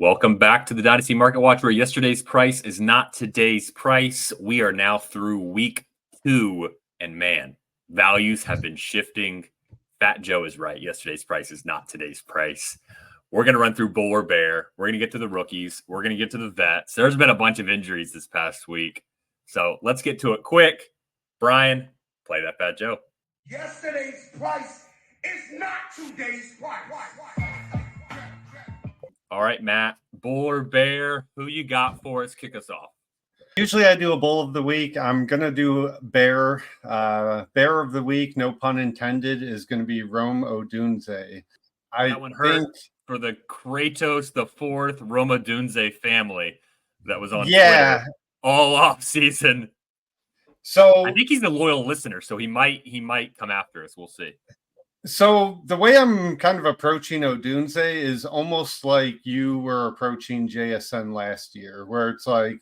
Welcome back to the Dynasty Market Watch, where yesterday's price is not today's price. We are now through week 2, and man, values have been shifting. Fat Joe is right. Yesterday's price is not today's price. We're going to run through bull or bear. We're going to get to the rookies. We're going to get to the vets. There's been a bunch of injuries this past week. So let's get to it quick. Brian, play that Fat Joe. Yesterday's price is not today's price. All right, Matt, bull or bear, who you got for us? Kick us off. Usually I do a bull of the week. I'm going to do bear. Bear of the week, no pun intended, is going to be Rome Odunze. That one hurt for the Kratos the Fourth Rome Odunze family that was on Twitter all off season. So I think he's a loyal listener, so he might come after us. We'll see. So the way I'm kind of approaching Odunze is almost like you were approaching JSN last year, where it's like,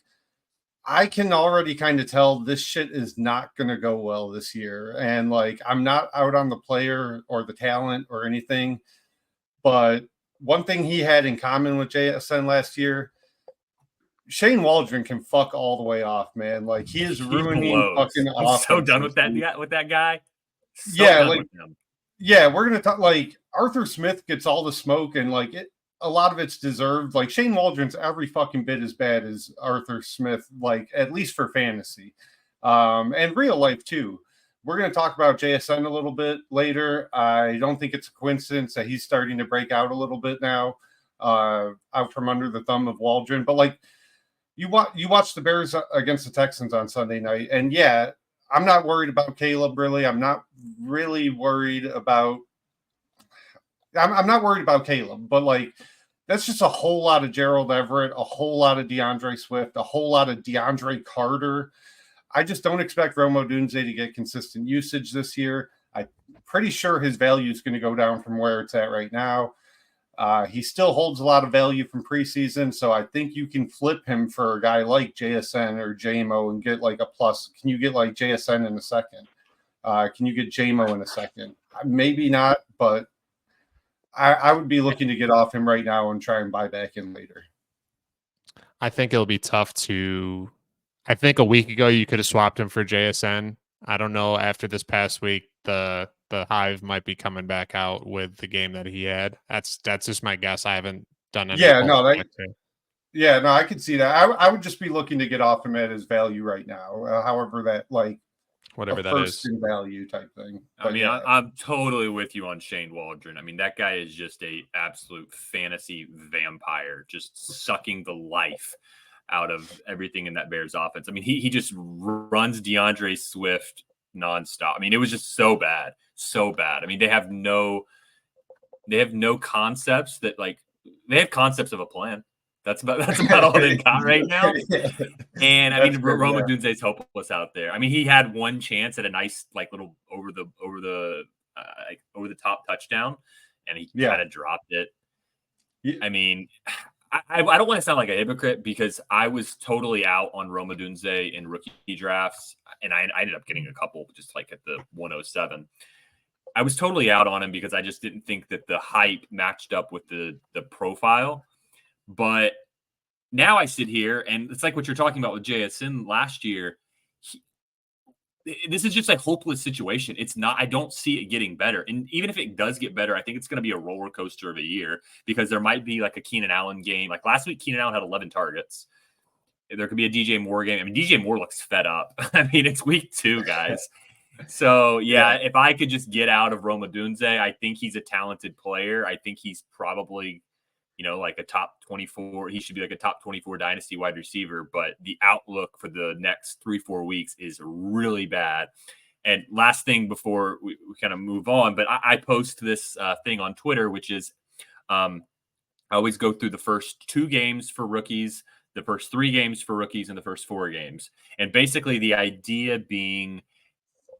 I can already kind of tell this shit is not going to go well this year. And like, I'm not out on the player or the talent or anything, but one thing he had in common with JSN last year, Shane Waldron can fuck all the way off, man. Like, he is ruining fucking I'm so done with that guy. Yeah, we're going to talk, like, Arthur Smith gets all the smoke, and, like, a lot of it's deserved. Like, Shane Waldron's every fucking bit as bad as Arthur Smith, like, at least for fantasy. And real life, too. We're going to talk about JSN a little bit later. I don't think it's a coincidence that he's starting to break out a little bit now, out from under the thumb of Waldron. But, like, you watch the Bears against the Texans on Sunday night, and, yeah, I'm not worried about Caleb, really. I'm not worried about Caleb, but like, that's just a whole lot of Gerald Everett, a whole lot of DeAndre Swift, a whole lot of DeAndre Carter. I just don't expect Rome Odunze to get consistent usage this year. I'm pretty sure his value is going to go down from where it's at right now. He still holds a lot of value from preseason, so I think you can flip him for a guy like JSN or JMO and get like a plus. Can you get like JSN in a second? Can you get JMO in a second? Maybe not, but I would be looking to get off him right now and try and buy back in later. I think it'll be tough to – I think a week ago you could have swapped him for JSN. I don't know, after this past week, the hive might be coming back out with the game that he had. That's just my guess. I haven't done any. I could see that. I would just be looking to get off him at his value right now. However, that like whatever that is in value type thing. But I mean, yeah. I'm totally with you on Shane Waldron. I mean, that guy is just a absolute fantasy vampire, just sucking the life out of everything in that Bears offense. I mean, he just runs DeAndre Swift nonstop. I mean, it was just so bad. I mean, they have no concepts that, like, they have concepts of a plan. That's about all they've got right now. And I mean, Rome Odunze is hopeless out there. I mean, he had one chance at a nice, like, little over the top touchdown, and he kind of dropped it. Yeah. I mean, I don't want to sound like a hypocrite, because I was totally out on Rome Odunze in rookie drafts, and I ended up getting a couple just like at the 107. I was totally out on him because I just didn't think that the hype matched up with the profile. But now I sit here, and it's like what you're talking about with JSN last year. This is just a hopeless situation. It's not. I don't see it getting better. And even if it does get better, I think it's going to be a roller coaster of a year, because there might be like a Keenan Allen game. Like last week, Keenan Allen had 11 targets. There could be a DJ Moore game. I mean, DJ Moore looks fed up. I mean, it's week 2, guys. So, yeah, if I could just get out of Rome Odunze, I think he's a talented player. I think he's probably, like a top 24. He should be like a top 24 dynasty wide receiver. But the outlook for the next 3-4 weeks is really bad. And last thing before we kind of move on, but I post this thing on Twitter, which is I always go through the first 2 games for rookies, the first 3 games for rookies, and the first 4 games. And basically the idea being,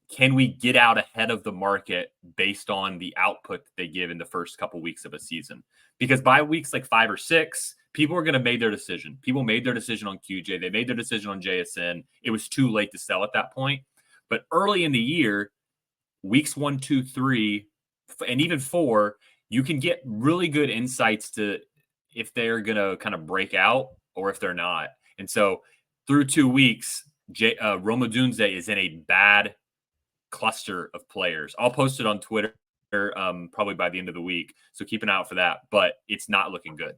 can we get out ahead of the market based on the output that they give in the first couple weeks of a season? Because by weeks like 5 or 6, people are going to make their decision. People made their decision on QJ. They made their decision on JSN. It was too late to sell at that point. But early in the year, weeks 1, 2, 3, and even 4, you can get really good insights to if they're going to kind of break out or if they're not. And so through 2 weeks, Rome Odunze is in a bad cluster of players. I'll post it on Twitter probably by the end of the week. So keep an eye out for that, but it's not looking good.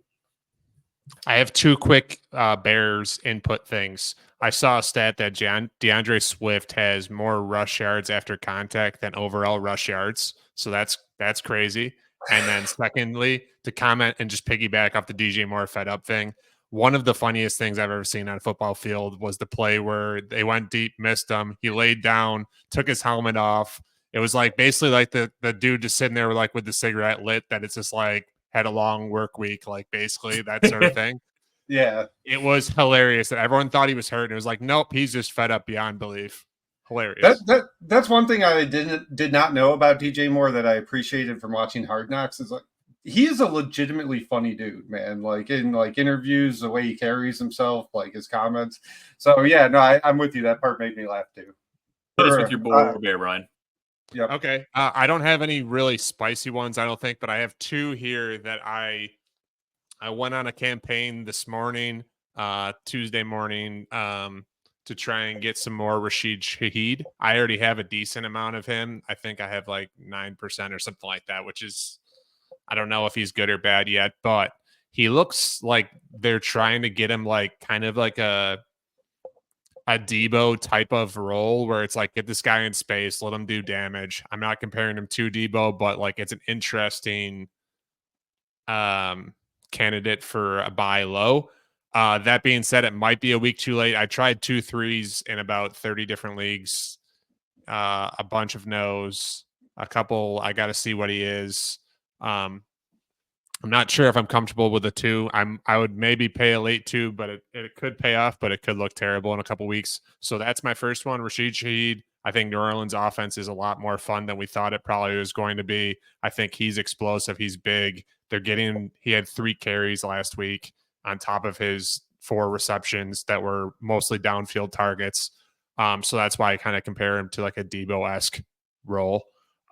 I have 2 quick Bears input things. I saw a stat that DeAndre Swift has more rush yards after contact than overall rush yards. So that's crazy. And then secondly, to comment and just piggyback off the DJ Moore fed up thing, one of the funniest things I've ever seen on a football field was the play where they went deep, missed him. He laid down, took his helmet off. It was like basically like the dude just sitting there like with the cigarette lit, that it's just like had a long work week, like basically that sort of thing. Yeah. It was hilarious that everyone thought he was hurt. And it was like, nope, he's just fed up beyond belief. Hilarious. That's one thing I did not know about DJ Moore that I appreciated from watching Hard Knocks is like he is a legitimately funny dude, man. Like in like interviews, the way he carries himself, like his comments. So yeah, no, I'm with you. That part made me laugh too. Put us with your boy Bear, Brian. Yep. Okay. I don't have any really spicy ones, I don't think, but I have 2 here that I went on a campaign this morning, Tuesday morning, to try and get some more Rashid Shaheed. I already have a decent amount of him. I think I have like 9% or something like that, which is, I don't know if he's good or bad yet, but he looks like they're trying to get him like kind of like a Debo type of role where it's like, get this guy in space, let him do damage. I'm not comparing him to Debo, but like it's an interesting candidate for a buy low. That being said, it might be a week too late. I tried 2 threes in about 30 different leagues, a bunch of no's, a couple. I got to see what he is. I'm not sure if I'm comfortable with a 2. I would maybe pay a late 2, but it could pay off, but it could look terrible in a couple weeks. So that's my first one, Rashid Shaheed. I think New Orleans offense is a lot more fun than we thought it probably was going to be. I think he's explosive. He's big. He had 3 carries last week on top of his 4 receptions that were mostly downfield targets. So that's why I kind of compare him to like a Debo-esque role.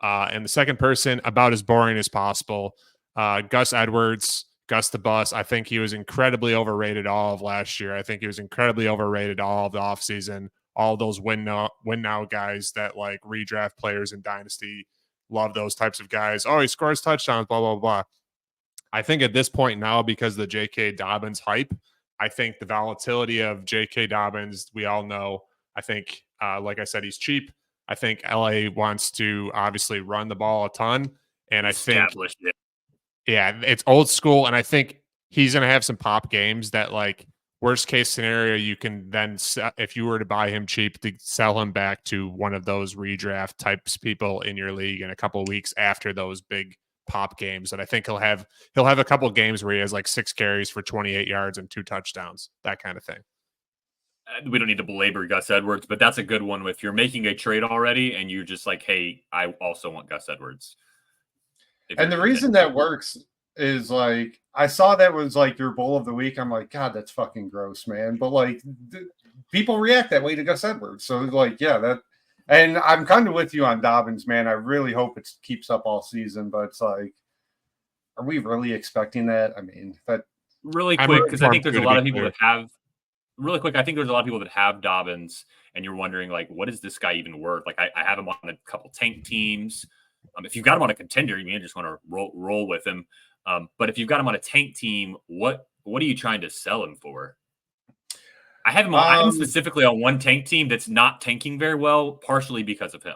And the second person, about as boring as possible, Gus Edwards, Gus the Bus. I think he was incredibly overrated all of last year. I think he was incredibly overrated all of the offseason. All those win now guys that like redraft players in Dynasty love those types of guys. Oh, he scores touchdowns, blah, blah, blah. I think at this point now, because of the J.K. Dobbins hype, I think the volatility of J.K. Dobbins, we all know. I think, like I said, he's cheap. I think LA wants to obviously run the ball a ton. And I think, yeah, it's old school. And I think he's going to have some pop games that, like, worst case scenario, you can then, if you were to buy him cheap, to sell him back to one of those redraft types people in your league in a couple of weeks after those big pop games. And I think he'll have a couple of games where he has like 6 carries for 28 yards and 2 touchdowns, that kind of thing. We don't need to belabor Gus Edwards, but that's a good one. If you're making a trade already and you're just like, hey, I also want Gus Edwards. And the reason that works is like, I saw that was like your bull of the week. I'm like, God, that's fucking gross, man. But like people react that way to Gus Edwards. So like, yeah, that, and I'm kind of with you on Dobbins, man. I really hope it keeps up all season, but it's like, are we really expecting that? I mean, that really quick, because I think there's a lot of people that have really quick. I think there's a lot of people that have Dobbins, and you're wondering like, what is this guy even worth? Like, I have him on a couple tank teams. If you've got him on a contender, you may just want to roll with him. But if you've got him on a tank team, what are you trying to sell him for? I have him specifically on one tank team that's not tanking very well, partially because of him.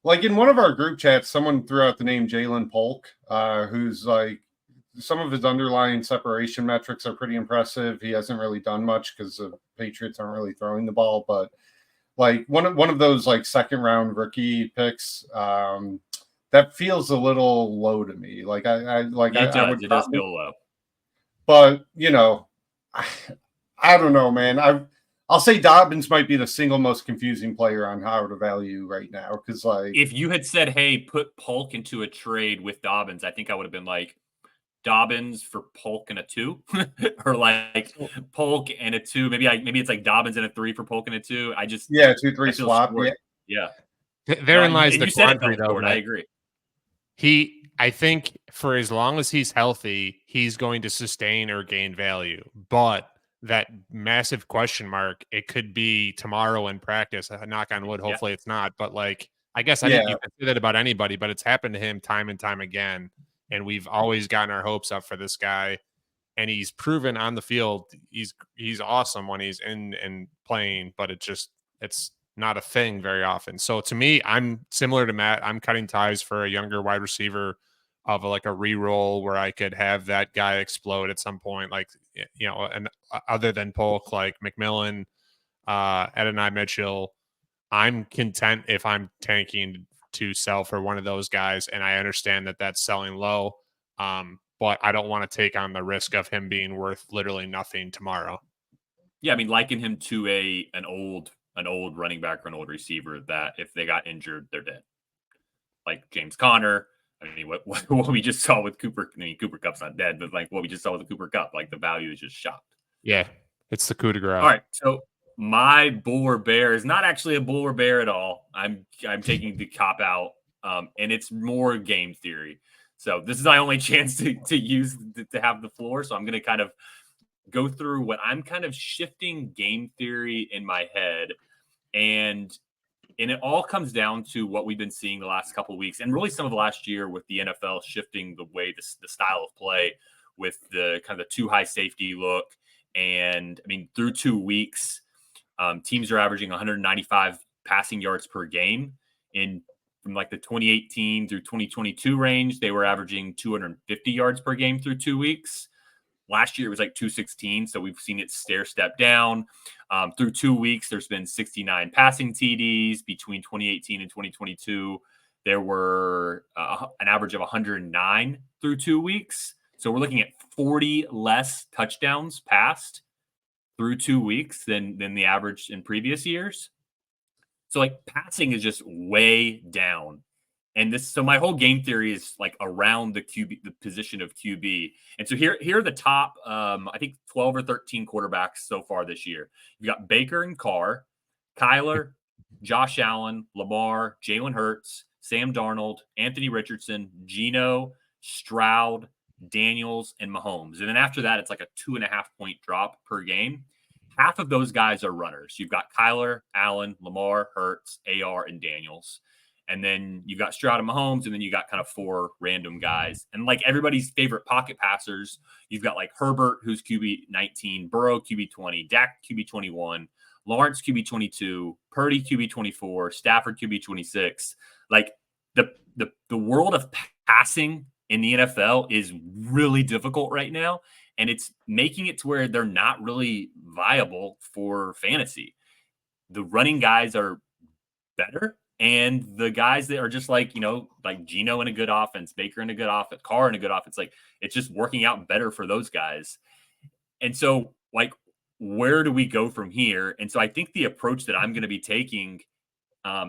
Like in one of our group chats, someone threw out the name Jalen Polk, who's like, some of his underlying separation metrics are pretty impressive. He hasn't really done much because the Patriots aren't really throwing the ball, but like one of those like second round rookie picks, that feels a little low to me. Like it does feel low, but you know, I don't know, man. I'll say Dobbins might be the single most confusing player on how to value right now. Cause like, if you had said, hey, put Polk into a trade with Dobbins, I think I would have been like, Dobbins for Polk and a 2, or like Polk and a 2. Maybe it's like Dobbins and a 3 for Polk and a 2. 2-3 swap. Yeah. Therein lies the quandary, though. I agree. I think for as long as he's healthy, he's going to sustain or gain value. But that massive question mark, it could be tomorrow in practice. Knock on wood, Yeah. hopefully it's not. But like, I guess I Yeah. think you can say that about anybody, but it's happened to him time and time again. And we've always gotten our hopes up for this guy. And he's proven on the field he's awesome when he's in and playing, but it's not a thing very often. So to me, I'm similar to Matt. I'm cutting ties for a younger wide receiver of like a re-roll where I could have that guy explode at some point, like and other than Polk, like McMillan, Adonai Mitchell. I'm content if I'm tanking to sell for one of those guys, and I understand that that's selling low. But I don't want to take on the risk of him being worth literally nothing tomorrow. Yeah, I mean, liken him to an old running back or an old receiver that if they got injured, they're dead. Like James Conner. I mean, what we just saw with Cooper. I mean, Cooper Cup's not dead, but like what we just saw with the Cooper Cup, like the value is just shot. Yeah, it's the coup de grace. All right, so my bull or bear is not actually a bull or bear at all. I'm taking the cop out, and it's more game theory. So this is my only chance to use to have the floor. So I'm going to kind of go through what I'm kind of shifting game theory in my head, and it all comes down to what we've been seeing the last couple of weeks, and really some of the last year with the NFL shifting the way the style of play with the kind of the too high safety look. And I mean, through 2 weeks, teams are averaging 195 passing yards per game. From like the 2018 through 2022 range, they were averaging 250 yards per game through 2 weeks. Last year it was like 216, so we've seen it stair step down. Through 2 weeks, there's been 69 passing TDs. Between 2018 and 2022, there were an average of 109 through 2 weeks. So we're looking at 40 less touchdowns passed through 2 weeks than the average in previous years. So like passing is just way down. And so my whole game theory is like around the QB, the position of QB. And so here are the top, I think 12 or 13 quarterbacks so far this year. You've got Baker and Carr, Kyler, Josh Allen, Lamar, Jalen Hurts, Sam Darnold, Anthony Richardson, Geno, Stroud, Daniels, and Mahomes. And then after that, it's like a 2.5 point drop per game. Half of those guys are runners. You've got Kyler, Allen, Lamar, Hurts, AR, and Daniels. And then you got Stroud and Mahomes, and then you got kind of 4 random guys. And like everybody's favorite pocket passers, you've got like Herbert, who's QB 19, Burrow QB 20, Dak QB 21, Lawrence QB 22, Purdy QB 24, Stafford QB 26. Like the world of passing in the NFL is really difficult right now, and it's making it to where they're not really viable for fantasy. The running guys are better. And the guys that are just like, like Geno in a good offense, Baker in a good offense, Carr in a good offense, like it's just working out better for those guys. And so, like, where do we go from here? And so I think the approach that I'm going to be taking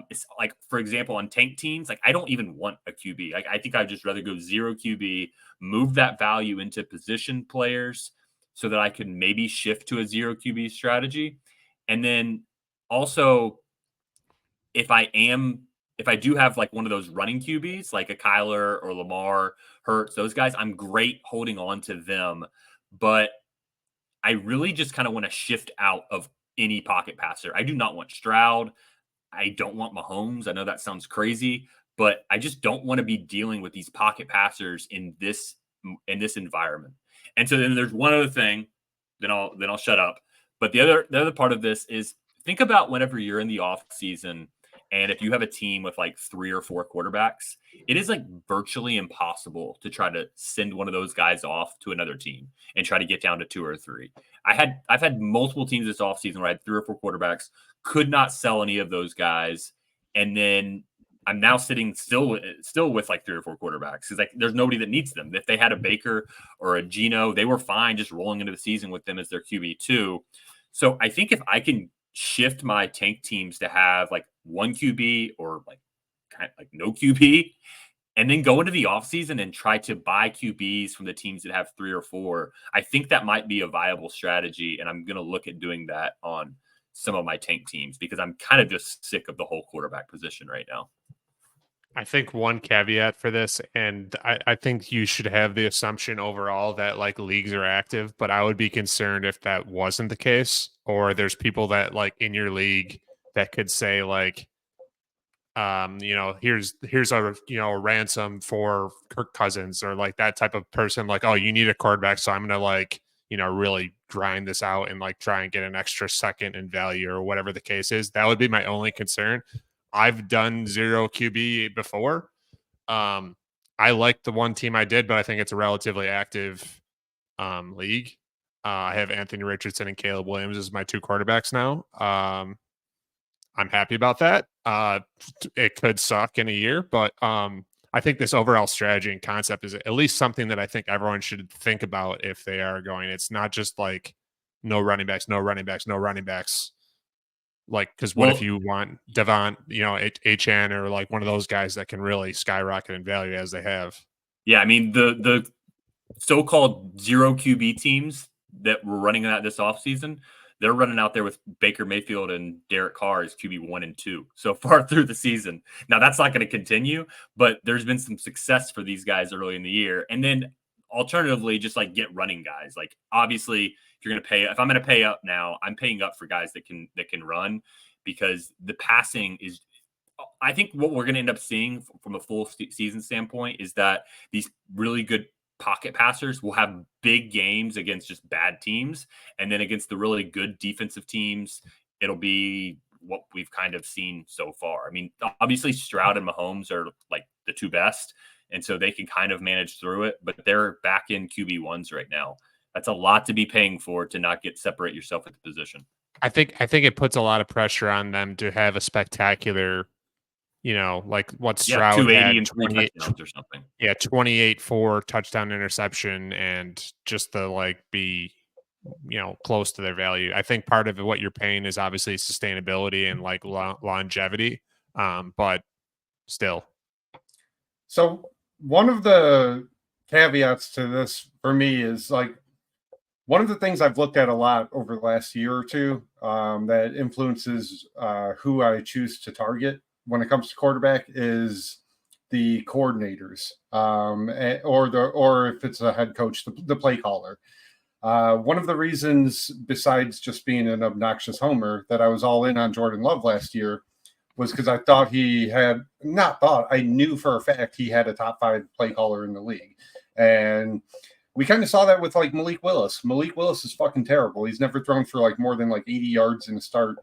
is like, for example, on tank teams, like I don't even want a QB. Like I think I'd just rather go 0 QB, move that value into position players so that I can maybe shift to a 0 QB strategy. And then also, if I do have like one of those running QBs, like a Kyler or Lamar, Hurts, those guys, I'm great holding on to them. But I really just kind of want to shift out of any pocket passer. I do not want Stroud. I don't want Mahomes. I know that sounds crazy, but I just don't want to be dealing with these pocket passers in this environment. And so then there's one other thing, then I'll shut up. But the other part of this is think about whenever you're in the off season. And if you have a team with like 3 or 4 quarterbacks, it is like virtually impossible to try to send one of those guys off to another team and try to get down to 2 or 3. I've had multiple teams this offseason where I had 3 or 4 quarterbacks, could not sell any of those guys. And then I'm now sitting still with like 3 or 4 quarterbacks because like there's nobody that needs them. If they had a Baker or a Geno, they were fine just rolling into the season with them as their QB2. So I think if I can shift my tank teams to have like 1 QB or like no QB, and then go into the offseason and try to buy QBs from the teams that have 3 or 4, I think that might be a viable strategy. And I'm going to look at doing that on some of my tank teams because I'm kind of just sick of the whole quarterback position right now. I think one caveat for this, and I think you should have the assumption overall that like leagues are active, but I would be concerned if that wasn't the case, or there's people that like in your league that could say like, here's our, a ransom for Kirk Cousins, or like that type of person, like, oh, you need a quarterback, so I'm gonna like, really grind this out and like try and get an extra second in value or whatever the case is. That would be my only concern. I've done zero QB before. I like the one team I did, but I think it's a relatively active league. I have Anthony Richardson and Caleb Williams as my two quarterbacks now. I'm happy about that. It could suck in a year, but I think this overall strategy and concept is at least something that I think everyone should think about if they are going. It's not just like no running backs, no running backs, no running backs. Like, because what if you want Devon, HN or like one of those guys that can really skyrocket in value as they have? Yeah, I mean the so-called zero QB teams that were running that this offseason, they're running out there with Baker Mayfield and Derek Carr as QB 1 and 2 so far through the season. Now that's not going to continue, but there's been some success for these guys early in the year. And then alternatively, just like get running guys. Like obviously, if I'm going to pay up now, I'm paying up for guys that can run, because the passing is. I think what we're going to end up seeing from a full season standpoint is that these really good pocket passers will have big games against just bad teams, and then against the really good defensive teams, it'll be what we've kind of seen so far. I mean, obviously Stroud and Mahomes are like the two best, and so they can kind of manage through it, but they're back in QB1s right now. That's a lot to be paying for to not separate yourself at the position. I think it puts a lot of pressure on them to have a spectacular, like what Stroud 280 had, and 28 touchdowns or something. Yeah, 28-4 touchdown interception, and just to like be, close to their value. I think part of what you're paying is obviously sustainability and like longevity, but still. So one of the caveats to this for me is like, one of the things I've looked at a lot over the last year or two that influences who I choose to target when it comes to quarterback is the coordinators, or if it's a head coach, the play caller. One of the reasons, besides just being an obnoxious homer, that I was all in on Jordan Love last year was because I thought I knew for a fact he had a top 5 play caller in the league. And we kind of saw that with like Malik Willis. Malik Willis is fucking terrible. He's never thrown for like more than like 80 yards in a start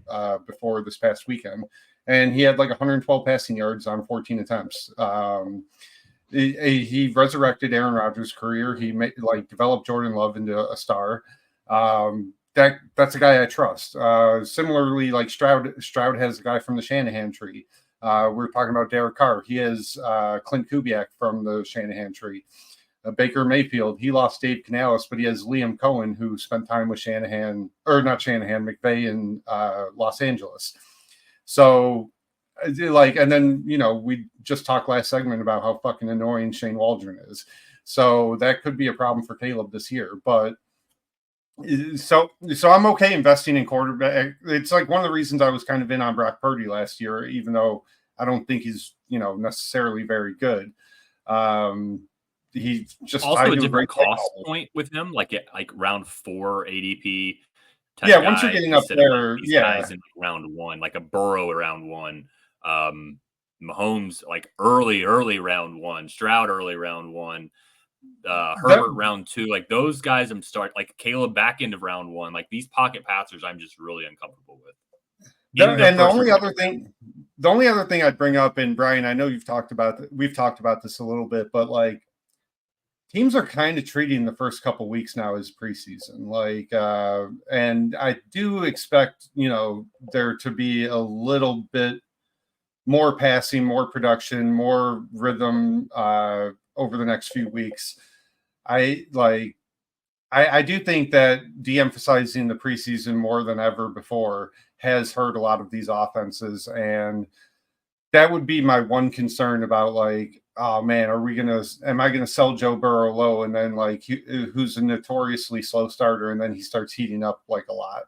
before this past weekend. And he had like 112 passing yards on 14 attempts. He resurrected Aaron Rodgers' career. He developed Jordan Love into a star. That's a guy I trust. Similarly, like Stroud has a guy from the Shanahan tree. We're talking about Derek Carr. He has Clint Kubiak from the Shanahan tree. Baker Mayfield, he lost Dave Canales, but he has Liam Cohen, who spent time with McVay in Los Angeles. So, and then, we just talked last segment about how fucking annoying Shane Waldron is. So that could be a problem for Caleb this year. But so I'm okay investing in quarterback. It's like one of the reasons I was kind of in on Brock Purdy last year, even though I don't think he's, necessarily very good. He's just also a different cost point with him, like round 4 ADP. Yeah, once you're getting up there, guys in round 1, like a Burrow around 1, Mahomes like early round 1, Stroud early round 1, Herbert round 2, like those guys like Caleb back end of round 1, like these pocket passers I'm just really uncomfortable with. And the only other thing I'd bring up, and Brian, I know we've talked about this a little bit, but like teams are kind of treating the first couple weeks now as preseason, and I do expect, there to be a little bit more passing, more production, more rhythm over the next few weeks. I do think that de-emphasizing the preseason more than ever before has hurt a lot of these offenses, and that would be my one concern about like, oh man, am I gonna sell Joe Burrow low, and then like who's a notoriously slow starter, and then he starts heating up like a lot.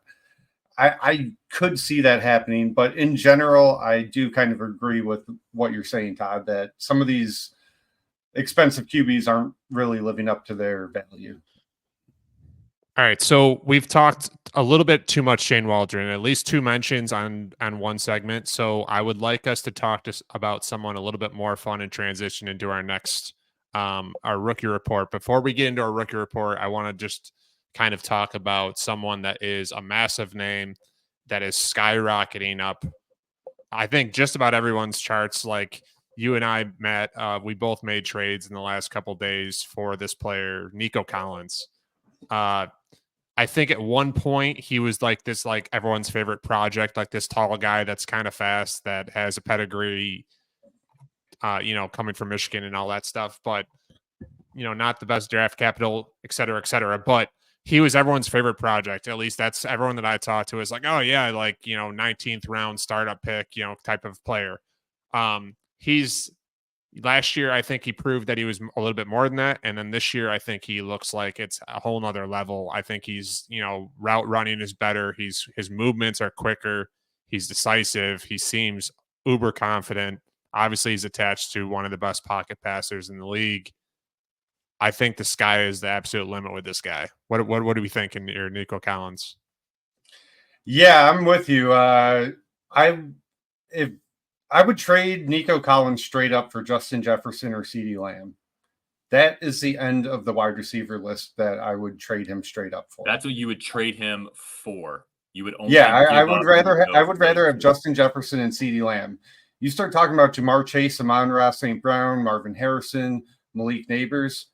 I could see that happening, but in general, I do kind of agree with what you're saying, Todd, that some of these expensive QBs aren't really living up to their value. All right, so we've talked a little bit too much Shane Waldron, at least 2 mentions on one segment. So I would like us to talk about someone a little bit more fun and transition into our next our rookie report. Before we get into our rookie report, I want to just kind of talk about someone that is a massive name that is skyrocketing up. I think just about everyone's charts. Like you and I, Matt, we both made trades in the last couple days for this player, Nico Collins. I think at one point he was like this, like everyone's favorite project, like this tall guy that's kind of fast, that has a pedigree, coming from Michigan and all that stuff, but not the best draft capital, et cetera, et cetera. But he was everyone's favorite project. At least that's everyone that I talked to is like, oh yeah, like 19th round startup pick, type of player. He's Last year, I think he proved that he was a little bit more than that. And then this year, I think he looks like it's a whole nother level. I think he's, route running is better. His movements are quicker. He's decisive. He seems uber confident. Obviously, he's attached to one of the best pocket passers in the league. I think the sky is the absolute limit with this guy. What do we think in your Nico Collins? Yeah, I'm with you. If I would trade Nico Collins straight up for Justin Jefferson or CeeDee Lamb. That is the end of the wide receiver list that I would trade him straight up for. That's what you would trade him for. You would only. Yeah, I would rather have Justin Jefferson and CeeDee Lamb. You start talking about Jamar Chase, Amon-Ra St. Brown, Marvin Harrison, Malik Neighbors.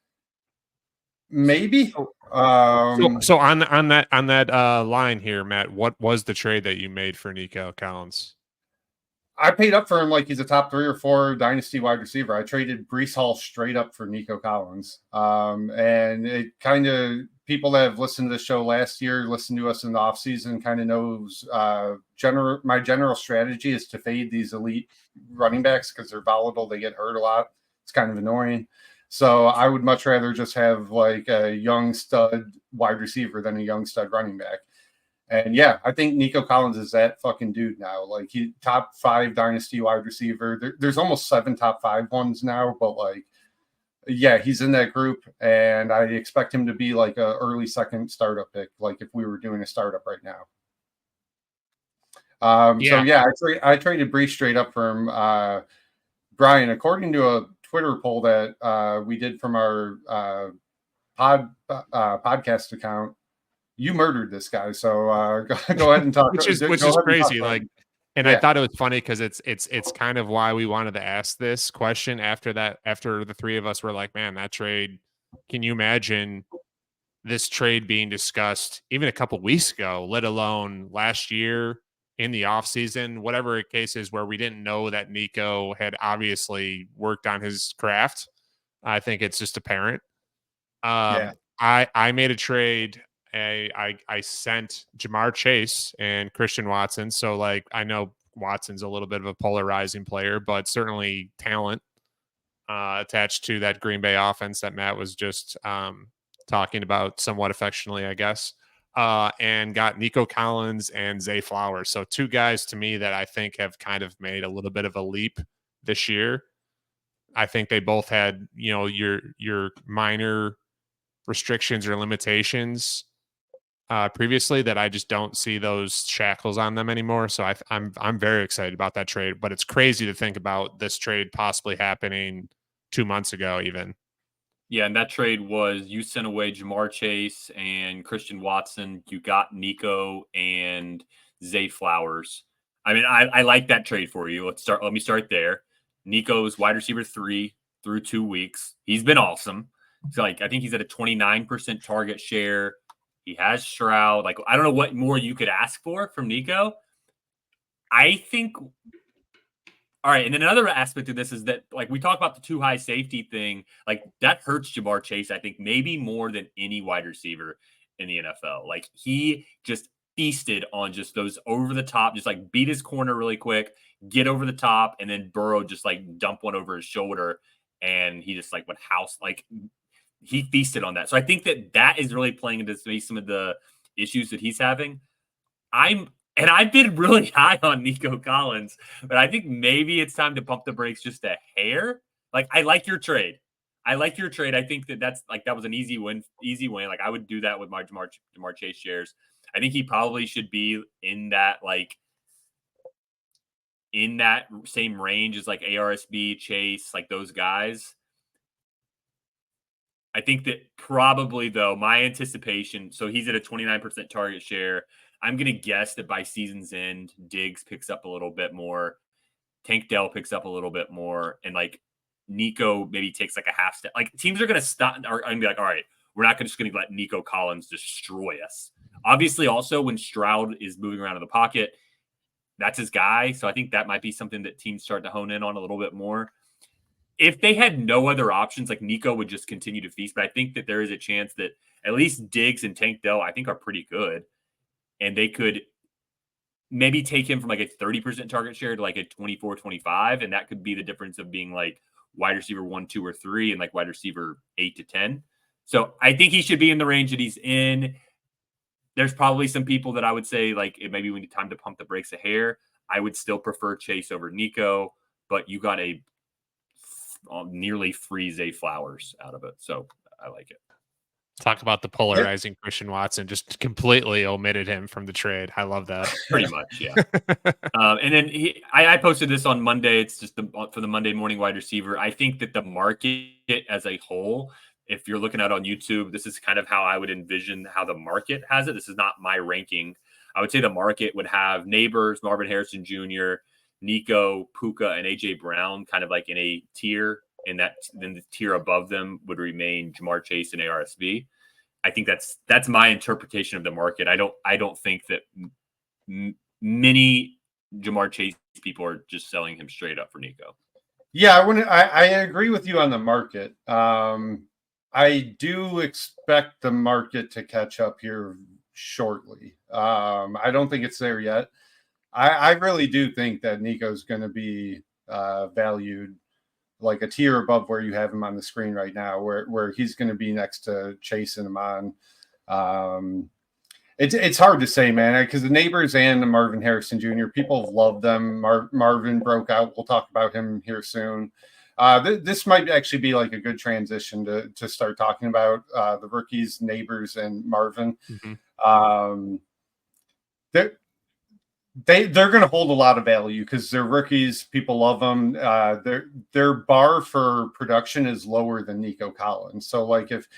Maybe. So on that line here, Matt, what was the trade that you made for Nico Collins? I paid up for him like he's a top 3 or 4 dynasty wide receiver. I traded Breece Hall straight up for Nico Collins. And it kind of, people that have listened to the show last year, listened to us in the offseason, kind of knows my general strategy is to fade these elite running backs because they're volatile. They get hurt a lot. It's kind of annoying. So I would much rather just have like a young stud wide receiver than a young stud running back. And yeah, I think Nico Collins is that fucking dude now. Like he top 5 dynasty wide receiver. There's almost 7 top 5 ones now, but like, yeah, he's in that group, and I expect him to be like a early second startup pick. Like if we were doing a startup right now. So yeah, I traded Breece straight up for him. Brian, according to a Twitter poll that we did from our podcast account, you murdered this guy, so go ahead and talk. which is crazy. Like, and yeah. I thought it was funny because it's kind of why we wanted to ask this question after the 3 of us were like, man, that trade. Can you imagine this trade being discussed even a couple weeks ago, let alone last year in the offseason, whatever the case is, where we didn't know that Nico had obviously worked on his craft. I think it's just apparent. I made a trade. I sent Jamar Chase and Christian Watson. So like, I know Watson's a little bit of a polarizing player, but certainly talent attached to that Green Bay offense that Matt was just talking about somewhat affectionately, I guess, and got Nico Collins and Zay Flowers. So 2 guys to me that I think have kind of made a little bit of a leap this year. I think they both had, your minor restrictions or limitations previously that I just don't see those shackles on them anymore. So I'm very excited about that trade, but it's crazy to think about this trade possibly happening 2 months ago even. Yeah, and that trade was you sent away Jamar Chase and Christian Watson. You got Nico and Zay Flowers. I mean, I like that trade for you. Let me start there. Nico's wide receiver 3 through 2 weeks. He's been awesome. So I think he's at a 29% target share. He has Stroud. Like, I don't know what more you could ask for from Nico. I think. All right. And then another aspect of this is that, like, we talk about the too high safety thing. Like, that hurts Jamar Chase, I think, maybe more than any wide receiver in the NFL. Like, he just feasted on just those over the top, just like beat his corner really quick, get over the top, and then Burrow just like dump one over his shoulder. And he just like would house, like, he feasted on that. So I think that is really playing into some of the issues that he's having. I've been really high on Nico Collins, but I think maybe it's time to pump the brakes just a hair. Like, I like your trade. I think that was an easy win. Like, I would do that with my Jamar Chase shares. I think he probably should be in that same range as like ARSB, Chase, like those guys. I think that probably, though, my anticipation, so he's at a 29% target share. I'm going to guess that by season's end, Diggs picks up a little bit more. Tank Dell picks up a little bit more. And like Nico maybe takes like a half step. Like teams are going to stop and going to be like, all right, we're not just going to let Nico Collins destroy us. Obviously, also when Stroud is moving around in the pocket, that's his guy. So I think that might be something that teams start to hone in on a little bit more. If they had no other options, like Nico would just continue to feast. But I think that there is a chance that at least Diggs and Tank Dell, I think, are pretty good. And they could maybe take him from like a 30% target share to like a 24, 25. And that could be the difference of being like wide receiver 1, 2, or 3 and like wide receiver 8 to 10. So I think he should be in the range that he's in. There's probably some people that I would say like it maybe we need time to pump the brakes a hair. I would still prefer Chase over Nico, but you got a nearly free Zay Flowers out of it. So I like it. Talk about the polarizing Christian Watson. Just completely omitted him from the trade. I love that. Pretty much, yeah. And then I posted this on Monday. It's just for the Monday morning wide receiver. I think that the market as a whole, if you're looking at it on YouTube, this is kind of how I would envision how the market has it. This is not my ranking. I would say the market would have Neighbors, Marvin Harrison Jr., Nico, Puka, and AJ Brown kind of like in a tier, and then the tier above them would remain Jamar Chase and ARSB. I think that's my interpretation of the market. I don't think that many Jamar Chase people are just selling him straight up for Nico. Yeah, I agree with you on the market. I do expect the market to catch up here shortly. I don't think it's there yet. I really do think that Nico's going to be valued like a tier above where you have him on the screen right now, where he's going to be next to Chase and Amon. It's hard to say, man, because the Neighbors and the Marvin Harrison Jr., people love them. Marvin broke out. We'll talk about him here soon. This might actually be like a good transition to start talking about the rookies, Neighbors, and Marvin. Mm-hmm. They're going to hold a lot of value because they're rookies. People love them. Their bar for production is lower than Nico Collins. So like if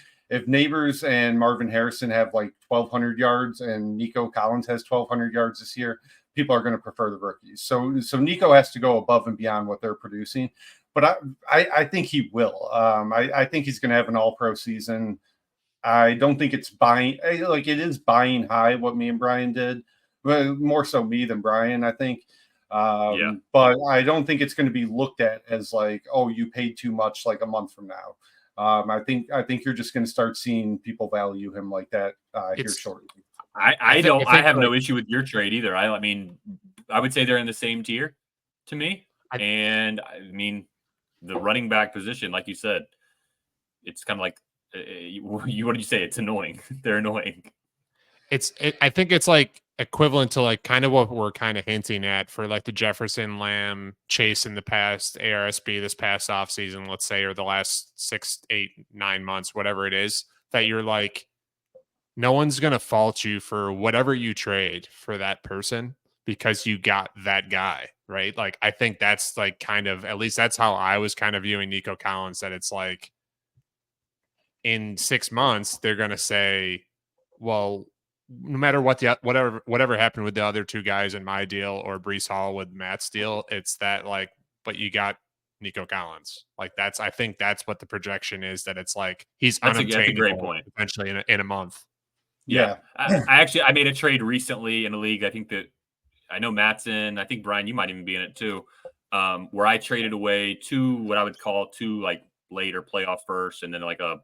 Neighbors and Marvin Harrison have like 1,200 yards and Nico Collins has 1,200 yards this year, people are going to prefer the rookies. So Nico has to go above and beyond what they're producing. But I think he will. I think he's going to have an all-pro season. I don't think it's buying. Like it is buying high what me and Brian did. More so me than Brian, I think. But I don't think it's going to be looked at as like, oh, you paid too much like a month from now. I think you're just going to start seeing people value him like that here shortly. I have no issue with your trade either. I mean, I would say they're in the same tier to me. And I mean, the running back position, like you said, it's kind of like, what did you say? It's annoying. They're annoying. I think it's like equivalent to like kind of what we're kind of hinting at for like the Jefferson, Lamb, Chase in the past, ARSB this past offseason, let's say, or the last 6, 8, 9 months, whatever it is, that you're like, no one's going to fault you for whatever you trade for that person because you got that guy, right? Like, I think that's like kind of, at least that's how I was kind of viewing Nico Collins, that it's like in 6 months, they're going to say, well, no matter what whatever happened with the other two guys in my deal or Breece Hall with Matt's deal, it's that like, but you got Nico Collins. Like I think that's what the projection is, that it's like he's unobtainable. That's a great point. Potentially in a month. Yeah. I made a trade recently in a league. I think that I know Matt's in. I think Brian, you might even be in it too. Where I traded away what I would call two like later playoff first and then like a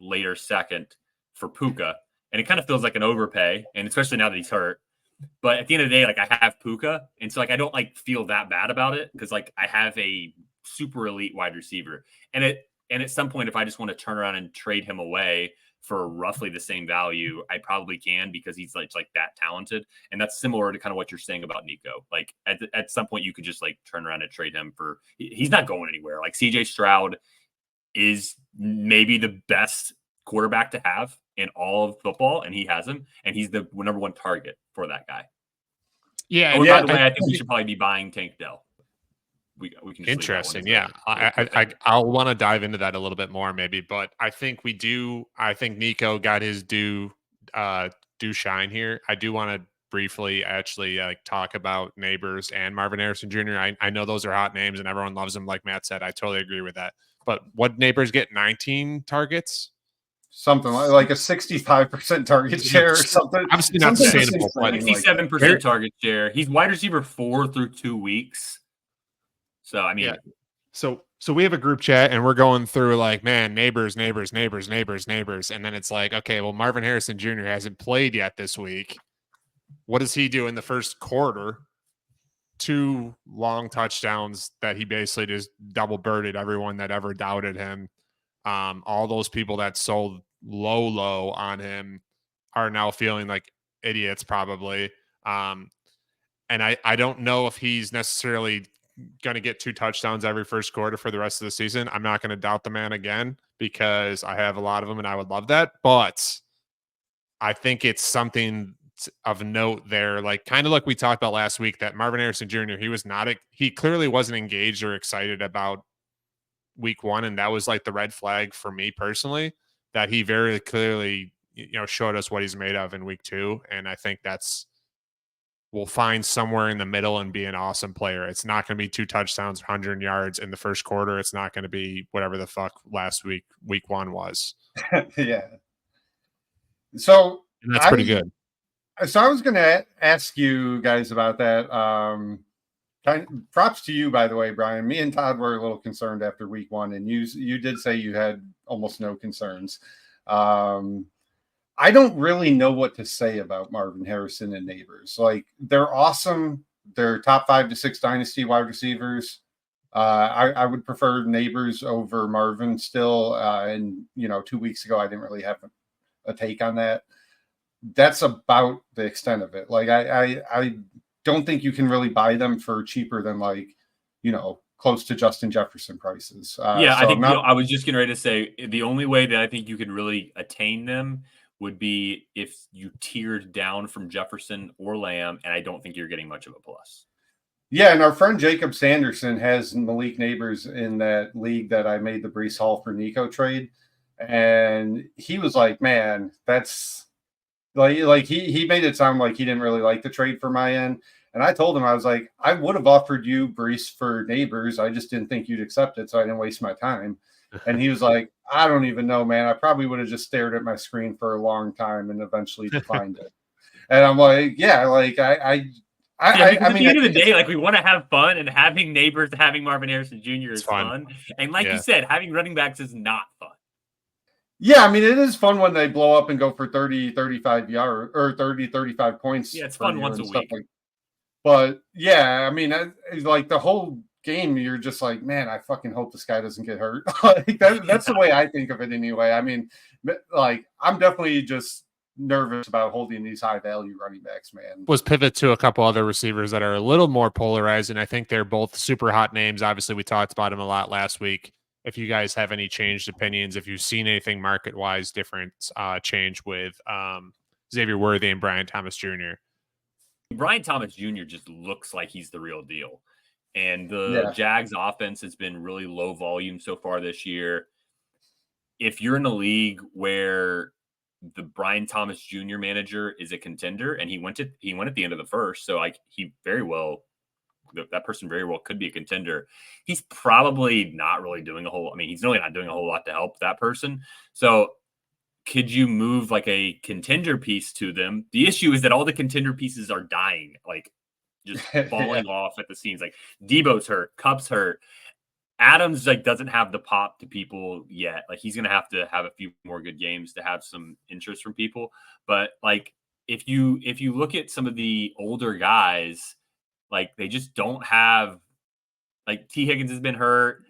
later second for Puka. And it kind of feels like an overpay, and especially now that he's hurt. But at the end of the day, like I have Puka, and so like I don't like feel that bad about it because like I have a super elite wide receiver. And at some point, if I just want to turn around and trade him away for roughly the same value, I probably can because he's like that talented. And that's similar to kind of what you're saying about Nico. Like at some point you could just like turn around and trade him for, he's not going anywhere. Like CJ Stroud is maybe the best quarterback to have in all of football, and he has him, and he's the number one target for that guy. Yeah. Oh, and by the way, I think we should probably be buying Tank Dell. We can interesting. Yeah. I'll want to dive into that a little bit more maybe, but I think Nico got his due shine here. I do want to briefly actually talk about Neighbors and Marvin Harrison Jr. I know those are hot names and everyone loves them. Like Matt said, I totally agree with that. But what Neighbors get 19 targets? Something like a 65% target share or something. Obviously not sustainable. 67% target share. He's wide receiver 4 through 2 weeks. So, I mean, so we have a group chat and we're going through like, man, neighbors. And then it's like, okay, well, Marvin Harrison Jr. hasn't played yet this week. What does he do in the first quarter? 2 long touchdowns that he basically just double birded everyone that ever doubted him. All those people that sold low on him are now feeling like idiots probably. And I don't know if he's necessarily going to get 2 touchdowns every first quarter for the rest of the season. I'm not going to doubt the man again because I have a lot of them and I would love that. But I think it's something of note there, like kind of like we talked about last week, that Marvin Harrison Jr., he clearly wasn't engaged or excited about week 1. And that was like the red flag for me personally, that he very clearly, showed us what he's made of in week 2. And I think we'll find somewhere in the middle and be an awesome player. It's not going to be 2 touchdowns, 100 yards in the first quarter. It's not going to be whatever the fuck last week 1 was. Yeah. So and that's pretty good. So I was going to ask you guys about that. Props to you, by the way, Brian. Me and Todd were a little concerned after week 1, and you did say you had almost no concerns. I don't really know what to say about Marvin Harrison and Neighbors. Like, they're awesome. They're top 5 to 6 dynasty wide receivers. I would prefer Neighbors over Marvin still. And 2 weeks ago, I didn't really have a take on that. That's about the extent of it. Like, I don't think you can really buy them for cheaper than close to Justin Jefferson prices. I think I was just getting ready to say the only way that I think you can really attain them would be if you tiered down from Jefferson or Lamb, and I don't think you're getting much of a plus. Yeah, and our friend Jacob Sanderson has Malik Neighbors in that league that I made the Breece Hall for Nico trade, and he was like, "Man, that's like he made it sound like he didn't really like the trade for my end." And I told him, I was like, I would have offered you Breece for Neighbors. I just didn't think you'd accept it, so I didn't waste my time. And he was like, I don't even know, man. I probably would have just stared at my screen for a long time and eventually declined it. And I'm like, yeah, like I mean, at the end of the day, like, we want to have fun, and having Neighbors, having Marvin Harrison Jr. is fun. And like you said, having running backs is not fun. Yeah, I mean, it is fun when they blow up and go for 30, 35 yards or 30, 35 points. Yeah, it's fun once a week. But yeah, I mean, like the whole game, you're just like, man, I fucking hope this guy doesn't get hurt. Like that's the way I think of it anyway. I mean, like, I'm definitely just nervous about holding these high value running backs, man. Was pivot to a couple other receivers that are a little more polarized, and I think they're both super hot names. Obviously, we talked about them a lot last week. If you guys have any changed opinions, if you've seen anything market wise different change with Xavier Worthy and Brian Thomas Jr. Brian Thomas Jr. just looks like he's the real deal. And the Jags offense has been really low volume so far this year. If you're in a league where the Brian Thomas Jr. manager is a contender, and he went at the end of the first, so like that person very well could be a contender. He's probably not really doing he's really not doing a whole lot to help that person. So could you move like a contender piece to them? The issue is that all the contender pieces are dying, like just falling off at the seams. Like Debo's hurt, Cup's hurt. Adams doesn't have the pop to people yet. Like, he's going to have a few more good games to have some interest from people. But like, if you look at some of the older guys, like, they just don't have, like, T. Higgins has been hurt.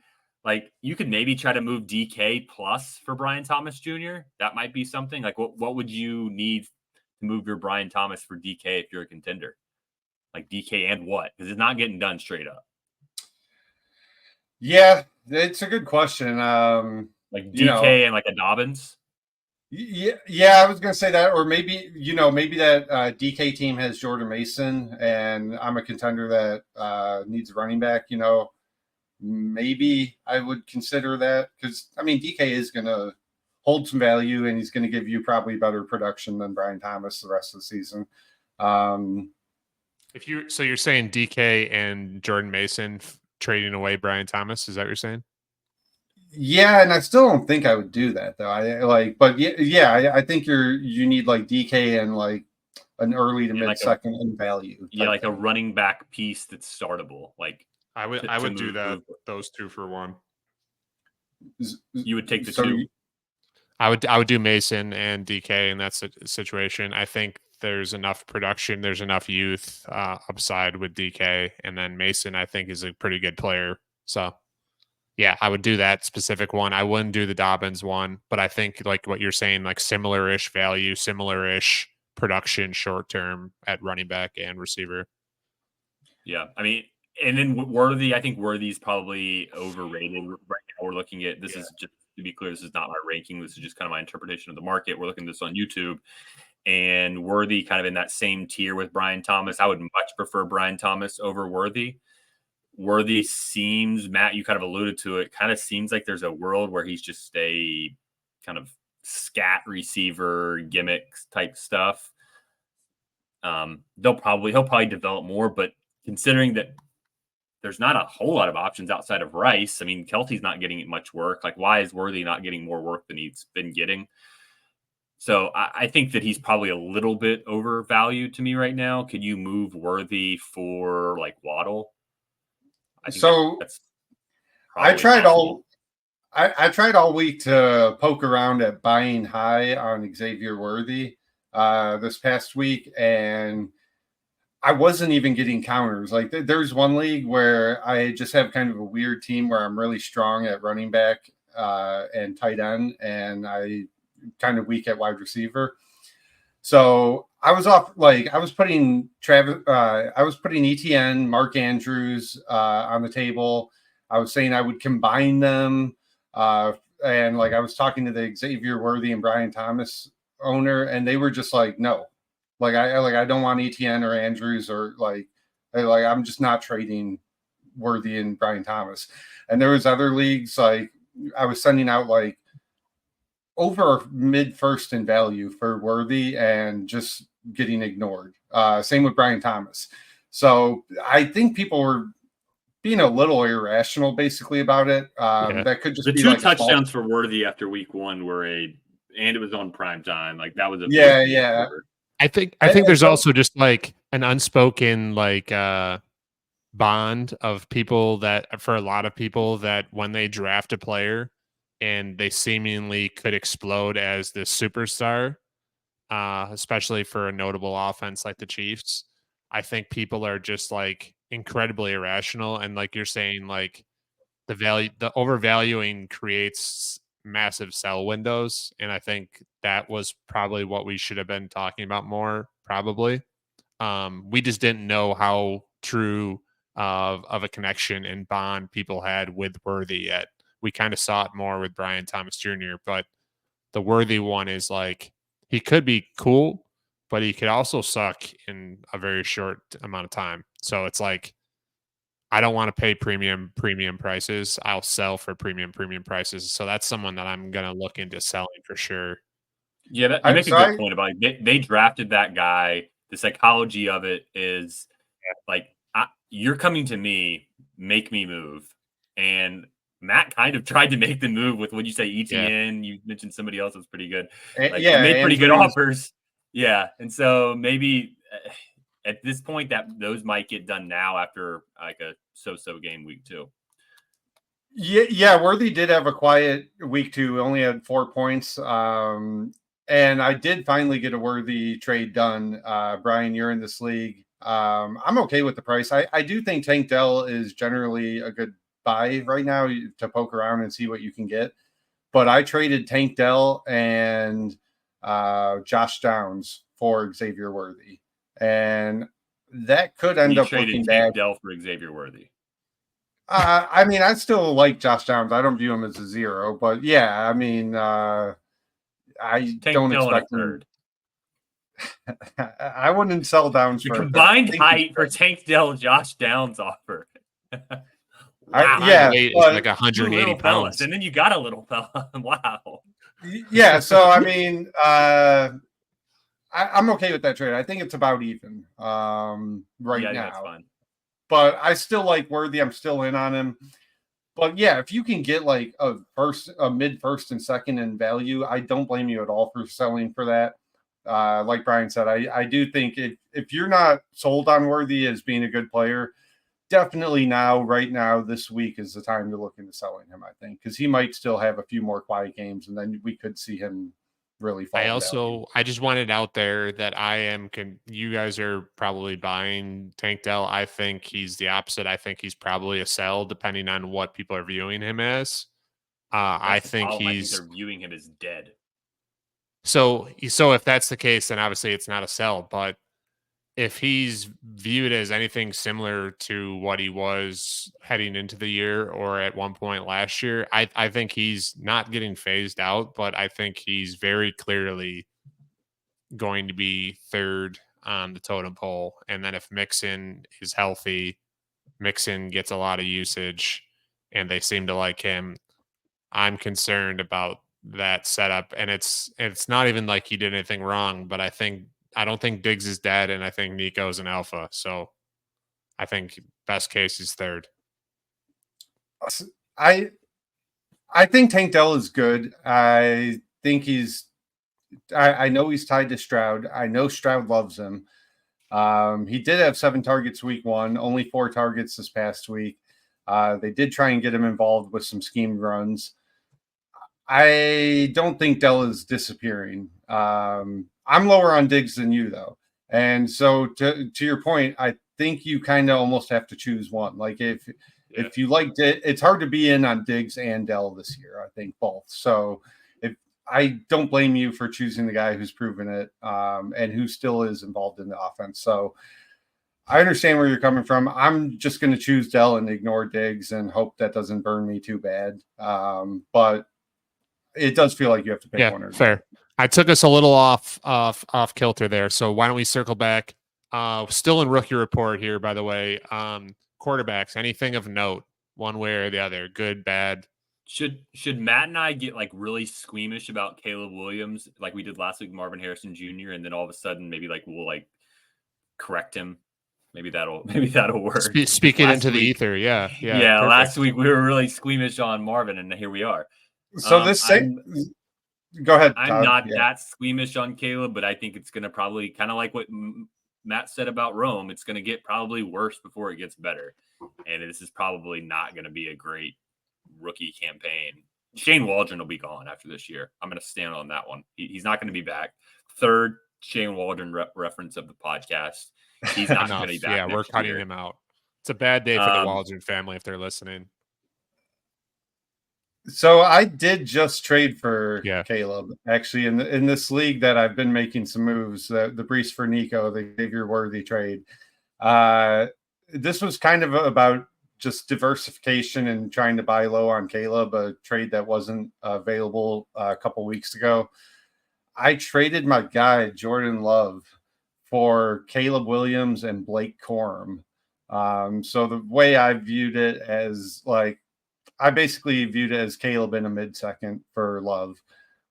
Like you could maybe try to move DK plus for Brian Thomas Jr. That might be something. Like what would you need to move your Brian Thomas for DK if you're a contender? Like DK and what? Because it's not getting done straight up. Yeah, it's a good question. Like DK and like a Dobbins. Yeah, I was gonna say that, or maybe maybe that DK team has Jordan Mason, and I'm a contender that needs a running back. Maybe I would consider that because I mean DK is gonna hold some value, and he's gonna give you probably better production than Brian Thomas the rest of the season. So you're saying DK and Jordan Mason trading away Brian Thomas? Is that what you're saying? Yeah, and I still don't think I would do that though. I think you need like DK and like an early to mid second in value. Yeah, like a running back piece that's startable. Like I would do that. Those two for one. You would take the two. I would do Mason and DK in that situation. I think there's enough production, there's enough youth upside with DK, and then Mason I think is a pretty good player. So yeah, I would do that specific one. I wouldn't do the Dobbins one, but I think like what you're saying, like similar-ish value, similar-ish production short term at running back and receiver. Yeah, I mean, and then Worthy, I think Worthy's probably overrated right now. We're looking at this is just to be clear, this is not my ranking. This is just kind of my interpretation of the market. We're looking at this on YouTube, and Worthy kind of in that same tier with Brian Thomas. I would much prefer Brian Thomas over Worthy. Worthy seems, Matt, you kind of alluded to it, kind of seems like there's a world where he's just a kind of scat receiver gimmick type stuff. He'll probably develop more, but considering that there's not a whole lot of options outside of Rice, I mean, Kelty's not getting much work. Like, why is Worthy not getting more work than he's been getting? So I think that he's probably a little bit overvalued to me right now. Could you move Worthy for like Waddle? I tried all week to poke around at buying high on Xavier Worthy this past week, and I wasn't even getting counters. Like there's one league where I just have kind of a weird team where I'm really strong at running back and tight end, and I kind of weak at wide receiver. So I was off, like I was putting ETN, Mark Andrews on the table. I was saying I would combine them. And like I was talking to the Xavier Worthy and Brian Thomas owner, and they were just like, no, I don't want ETN or Andrews or like I'm just not trading Worthy and Brian Thomas. And there was other leagues, like I was sending out like over mid first in value for Worthy and just getting ignored. Same with Brian Thomas. So I think people were being a little irrational basically about it. That could just be the two touchdowns for Worthy after week one were and it was on prime time. Like that was a yeah. I think there's also just like an unspoken like bond of people that for a lot of people that when they draft a player and they seemingly could explode as this superstar, especially for a notable offense like the Chiefs. I think people are just like incredibly irrational. And like you're saying, like the overvaluing creates massive sell windows. And I think that was probably what we should have been talking about more, probably. We just didn't know how true of a connection and bond people had with Worthy yet. We kind of saw it more with Brian Thomas Jr., but the Worthy one is like, he could be cool, but he could also suck in a very short amount of time. So it's like, I don't want to pay premium prices. I'll sell for premium prices. So that's someone that I'm going to look into selling for sure. Yeah, you make a good point about it. They drafted that guy. The psychology of it is like, you're coming to me, make me move. And Matt kind of tried to make the move with, what'd you say, ETN? Yeah. You mentioned somebody else was pretty good. Like, made pretty good offers. Yeah. And so maybe at this point that those might get done now after like a so-so game week 2. Yeah. Worthy did have a quiet week 2. Only had 4 points. And I did finally get a Worthy trade done. Brian, you're in this league. I'm okay with the price. I do think Tank Dell is generally a good buy right now to poke around and see what you can get. But I traded Tank Dell and Josh Downs for Xavier Worthy, and that could end up looking bad. Tank Dell for Xavier Worthy. I mean, I still like Josh Downs. I don't view him as a zero, but yeah, I mean, I don't expect him. I wouldn't sell Downs for combined height for Tank Dell Josh Downs offer. Wow. Yeah, weight is like 180 pounds, and then you got a little fella. Wow. Yeah, so I mean, I'm okay with that trade. I think it's about even right now. That's fine. But I still like Worthy. I'm still in on him. But yeah, if you can get like a mid first and second in value, I don't blame you at all for selling for that. Like Brian said, I do think if you're not sold on Worthy as being a good player, definitely right now, this week is the time to look into selling him, I think, because he might still have a few more quiet games, and then we could see him really fall. I just wanted out there that you guys are probably buying Tank Dell. I think he's the opposite. I think he's probably a sell, depending on what people are viewing him as. I think they're viewing him as dead. So if that's the case, then obviously it's not a sell. But if he's viewed as anything similar to what he was heading into the year or at one point last year, I think he's not getting phased out, but I think he's very clearly going to be third on the totem pole. And then if Mixon is healthy, Mixon gets a lot of usage and they seem to like him, I'm concerned about that setup. And it's not even like he did anything wrong, but I don't think Diggs is dead, and I think Nico's an alpha. So I think best case is third. I think Tank Dell is good. I think I know he's tied to Stroud. I know Stroud loves him. He did have 7 targets week 1, only 4 targets this past week. They did try and get him involved with some scheme runs. I don't think Dell is disappearing. I'm lower on Diggs than you, though. And so to your point, I think you kind of almost have to choose one. Like if you liked it, it's hard to be in on Diggs and Dell this year. I think both. So I don't blame you for choosing the guy who's proven it and who still is involved in the offense. So I understand where you're coming from. I'm just going to choose Dell and ignore Diggs and hope that doesn't burn me too bad. But it does feel like you have to pick one or fair. I took us a little off kilter there. So why don't we circle back? Still in rookie report here, by the way. Quarterbacks, anything of note, one way or the other, good, bad. Should Matt and I get like really squeamish about Caleb Williams like we did last week, Marvin Harrison Jr., and then all of a sudden maybe like we'll like correct him? Maybe that'll work. Speak it into the ether. Yeah. Perfect. Last week we were really squeamish on Marvin, and here we are. So go ahead. I'm Todd. not that squeamish on Caleb, but I think it's going to probably kind of like what Matt said about Rome. It's going to get probably worse before it gets better. And this is probably not going to be a great rookie campaign. Shane Waldron will be gone after this year. I'm going to stand on that one. He's not going to be back. Third Shane Waldron reference of the podcast. He's not going to be back. Yeah, we're cutting him out. It's a bad day for the Waldron family if they're listening. So I did just trade for Caleb, actually, in this league that I've been making some moves, the Brees for Nico, the Xavier Worthy trade. This was kind of about just diversification and trying to buy low on Caleb, a trade that wasn't available a couple weeks ago. I traded my guy, Jordan Love, for Caleb Williams and Blake Corum. So the way I viewed it as I basically viewed it as Caleb in a mid-second for Love.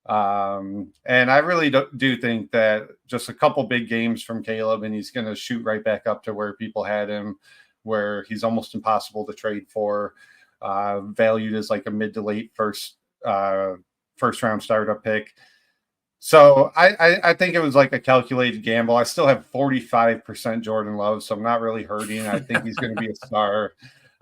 And I really do think that just a couple big games from Caleb, and he's going to shoot right back up to where people had him, where he's almost impossible to trade for, valued as like a mid to late first round startup pick. So I think it was like a calculated gamble. I still have 45% Jordan Love, so I'm not really hurting. I think he's going to be a star.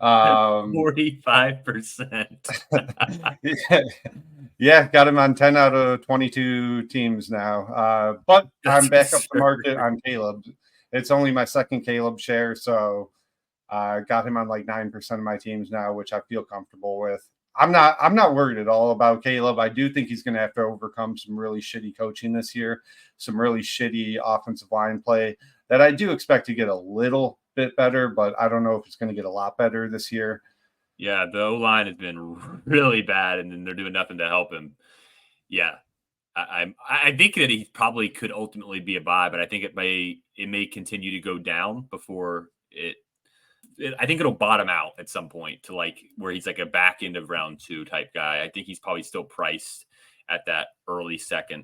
45%. Yeah, got him on 10 out of 22 teams now. But I'm back up the market on Caleb. It's only my second Caleb share, so Got him on like 9% of my teams now, which I feel comfortable with. I'm not worried at all about Caleb. I do think he's going to have to overcome some really shitty coaching this year, some really shitty offensive line play that I do expect to get a little bit better, but I don't know if it's going to get a lot better this year. Yeah, the O-line has been really bad, and then they're doing nothing to help him. Yeah, I think that he probably could ultimately be a buy, but I think it may continue to go down before I think it'll bottom out at some point to like where he's like a back end of round 2 type guy. I think he's probably still priced at that early second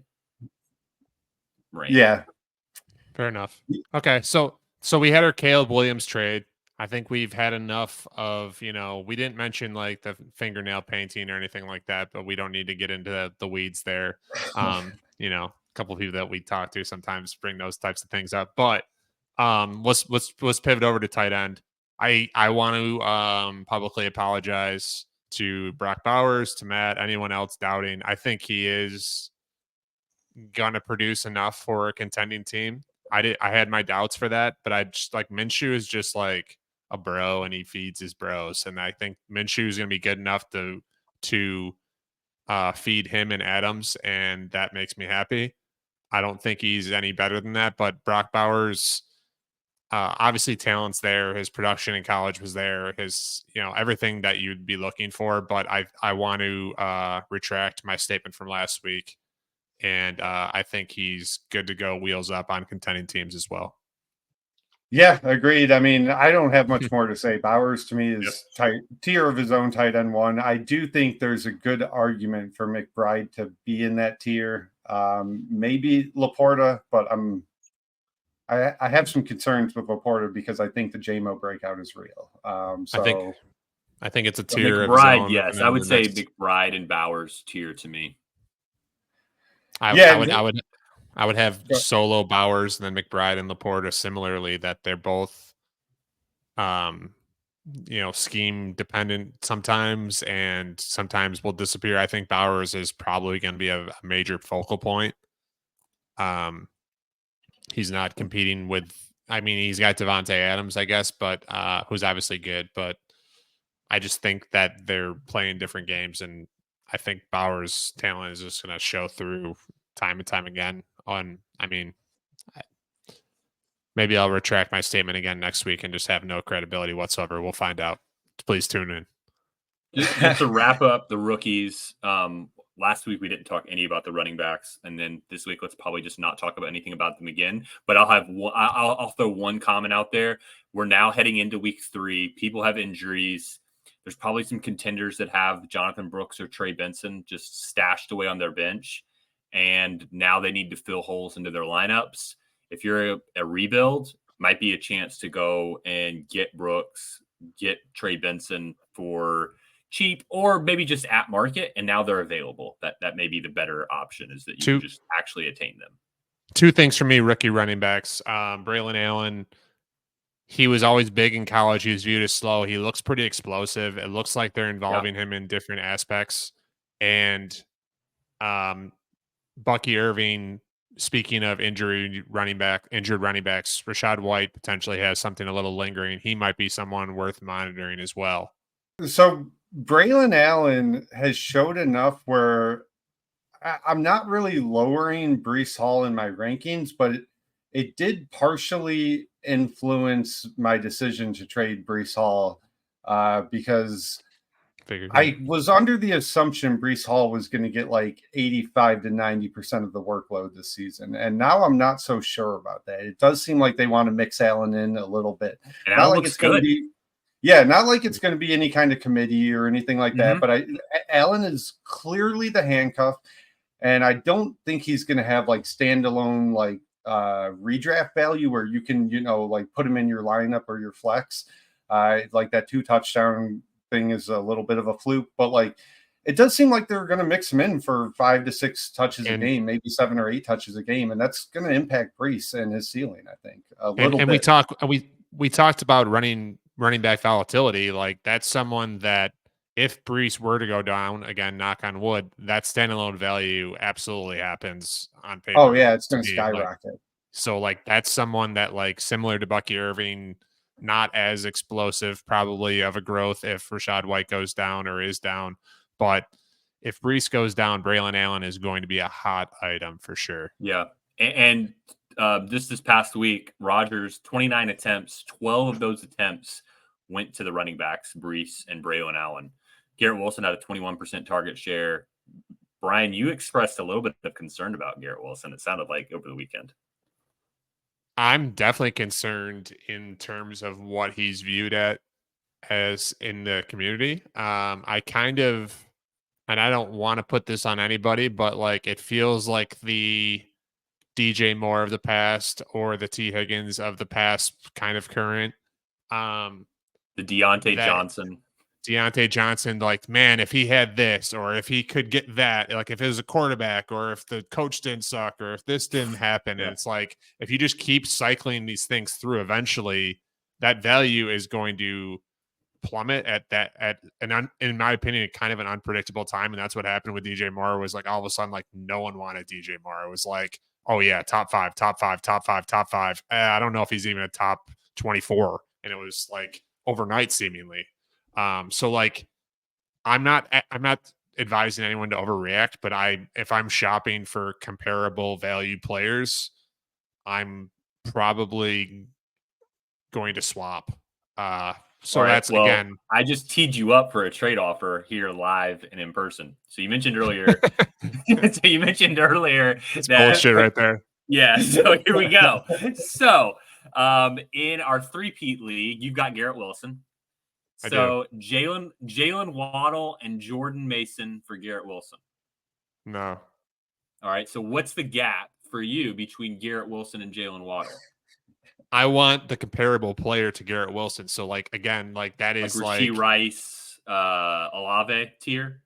range. Yeah. Fair enough. Okay. So we had our Caleb Williams trade. I think we've had enough of, we didn't mention like the fingernail painting or anything like that, but we don't need to get into the weeds there. A couple of people that we talk to sometimes bring those types of things up, but let's pivot over to tight end. I want to publicly apologize to Brock Bowers, to Matt, anyone else doubting. I think he is gonna produce enough for a contending team. I had my doubts for that, but I just like Minshew is just like a bro and he feeds his bros, and I think Minshew is gonna be good enough to feed him and Adams, and that makes me happy. I don't think he's any better than that, but Brock Bowers. Obviously talent's there. His production in college was there. His, everything that you'd be looking for. But I want to retract my statement from last week. And I think he's good to go wheels up on contending teams as well. Yeah, agreed. I mean, I don't have much more to say. Bowers to me is tier of his own tight end 1. I do think there's a good argument for McBride to be in that tier. Maybe Laporta, but I have some concerns with Laporta because I think the JMO breakout is real. I think it's a tier McBride, of his own. yes, I would say McBride and Bowers tier to me. I would have solo Bowers and then McBride and Laporta similarly, that they're both, scheme dependent sometimes, and sometimes will disappear. I think Bowers is probably going to be a major focal point. He's not competing with, he's got Devontae Adams, I guess, but who's obviously good. But I just think that they're playing different games, and I think Bauer's talent is just going to show through time and time again. Maybe I'll retract my statement again next week and just have no credibility whatsoever. We'll find out. Please tune in. Just to wrap up the rookies, last week we didn't talk any about the running backs, and then this week let's probably just not talk about anything about them again. But I'll throw one comment out there. We're now heading into week 3. People have injuries. There's probably some contenders that have Jonathan Brooks or Trey Benson just stashed away on their bench, and now they need to fill holes into their lineups. If you're a rebuild, might be a chance to go and get Brooks, get Trey Benson for cheap, or maybe just at market, and now they're available. That may be the better option, is that you just actually attain them. 2 things for me, rookie running backs. Braylon Allen, he was always big in college. He was viewed as slow. He looks pretty explosive. It looks like they're involving him in different aspects. And Bucky Irving, speaking of injured running backs, Rachaad White potentially has something a little lingering. He might be someone worth monitoring as well. So Braylon Allen has showed enough where I'm not really lowering Breece Hall in my rankings, but it did partially influence my decision to trade Breece Hall because I was under the assumption Breece Hall was going to get like 85 to 90% of the workload this season. And now I'm not so sure about that. It does seem like they want to mix Allen in a little bit. And Allen looks good. Not like it's going to be any kind of committee or anything like that. But Allen is clearly the handcuff. And I don't think he's going to have like standalone, like redraft value where you can, like put him in your lineup or your flex. Like that 2 touchdown thing is a little bit of a fluke, but like it does seem like they're going to mix him in for 5 to 6 touches a game, maybe 7 or 8 touches a game, and that's going to impact Breece and his ceiling, I think, a little bit. We talked about running back volatility. Like that's someone that if Breece were to go down, again, knock on wood, that standalone value absolutely happens on paper. Oh yeah, it's going to skyrocket. So like that's someone that, like, similar to Bucky Irving, not as explosive, probably of a growth if Rachaad White goes down or is down. But if Brees goes down, Braylon Allen is going to be a hot item for sure. Yeah. And just this past week, Rodgers, 29 attempts, 12 of those attempts went to the running backs, Brees and Braylon Allen. Garrett Wilson had a 21% target share. Brian, you expressed a little bit of concern about Garrett Wilson, it sounded like, over the weekend. I'm definitely concerned in terms of what he's viewed as in the community. I kind of, and I don't want to put this on anybody, but like it feels like the DJ Moore of the past or the T Higgins of the past kind of current. The Deontay Johnson, like, man, if he had this or if he could get that, like if it was a quarterback or if the coach didn't suck or if this didn't happen. Yeah. And it's like, if you just keep cycling these things through, eventually that value is going to plummet in my opinion, kind of an unpredictable time. And that's what happened with DJ Moore. Was like all of a sudden, like no one wanted DJ Moore. It was like, oh yeah, top five. I don't know if he's even a top 24. And it was like overnight seemingly. So like, I'm not advising anyone to overreact, but if I'm shopping for comparable value players, I'm probably going to swap. So right, that's again. I just teed you up for a trade offer here live and in person. So you mentioned earlier. It's bullshit right there. Yeah. So here we go. So in our three-peat league, you've got Garrett Wilson. So Jalen Waddle and Jordan Mason for Garrett Wilson. No. All right. So what's the gap for you between Garrett Wilson and Jalen Waddle? I want the comparable player to Garrett Wilson. So, like, again, like that is like Rashee Rice, Olave tier.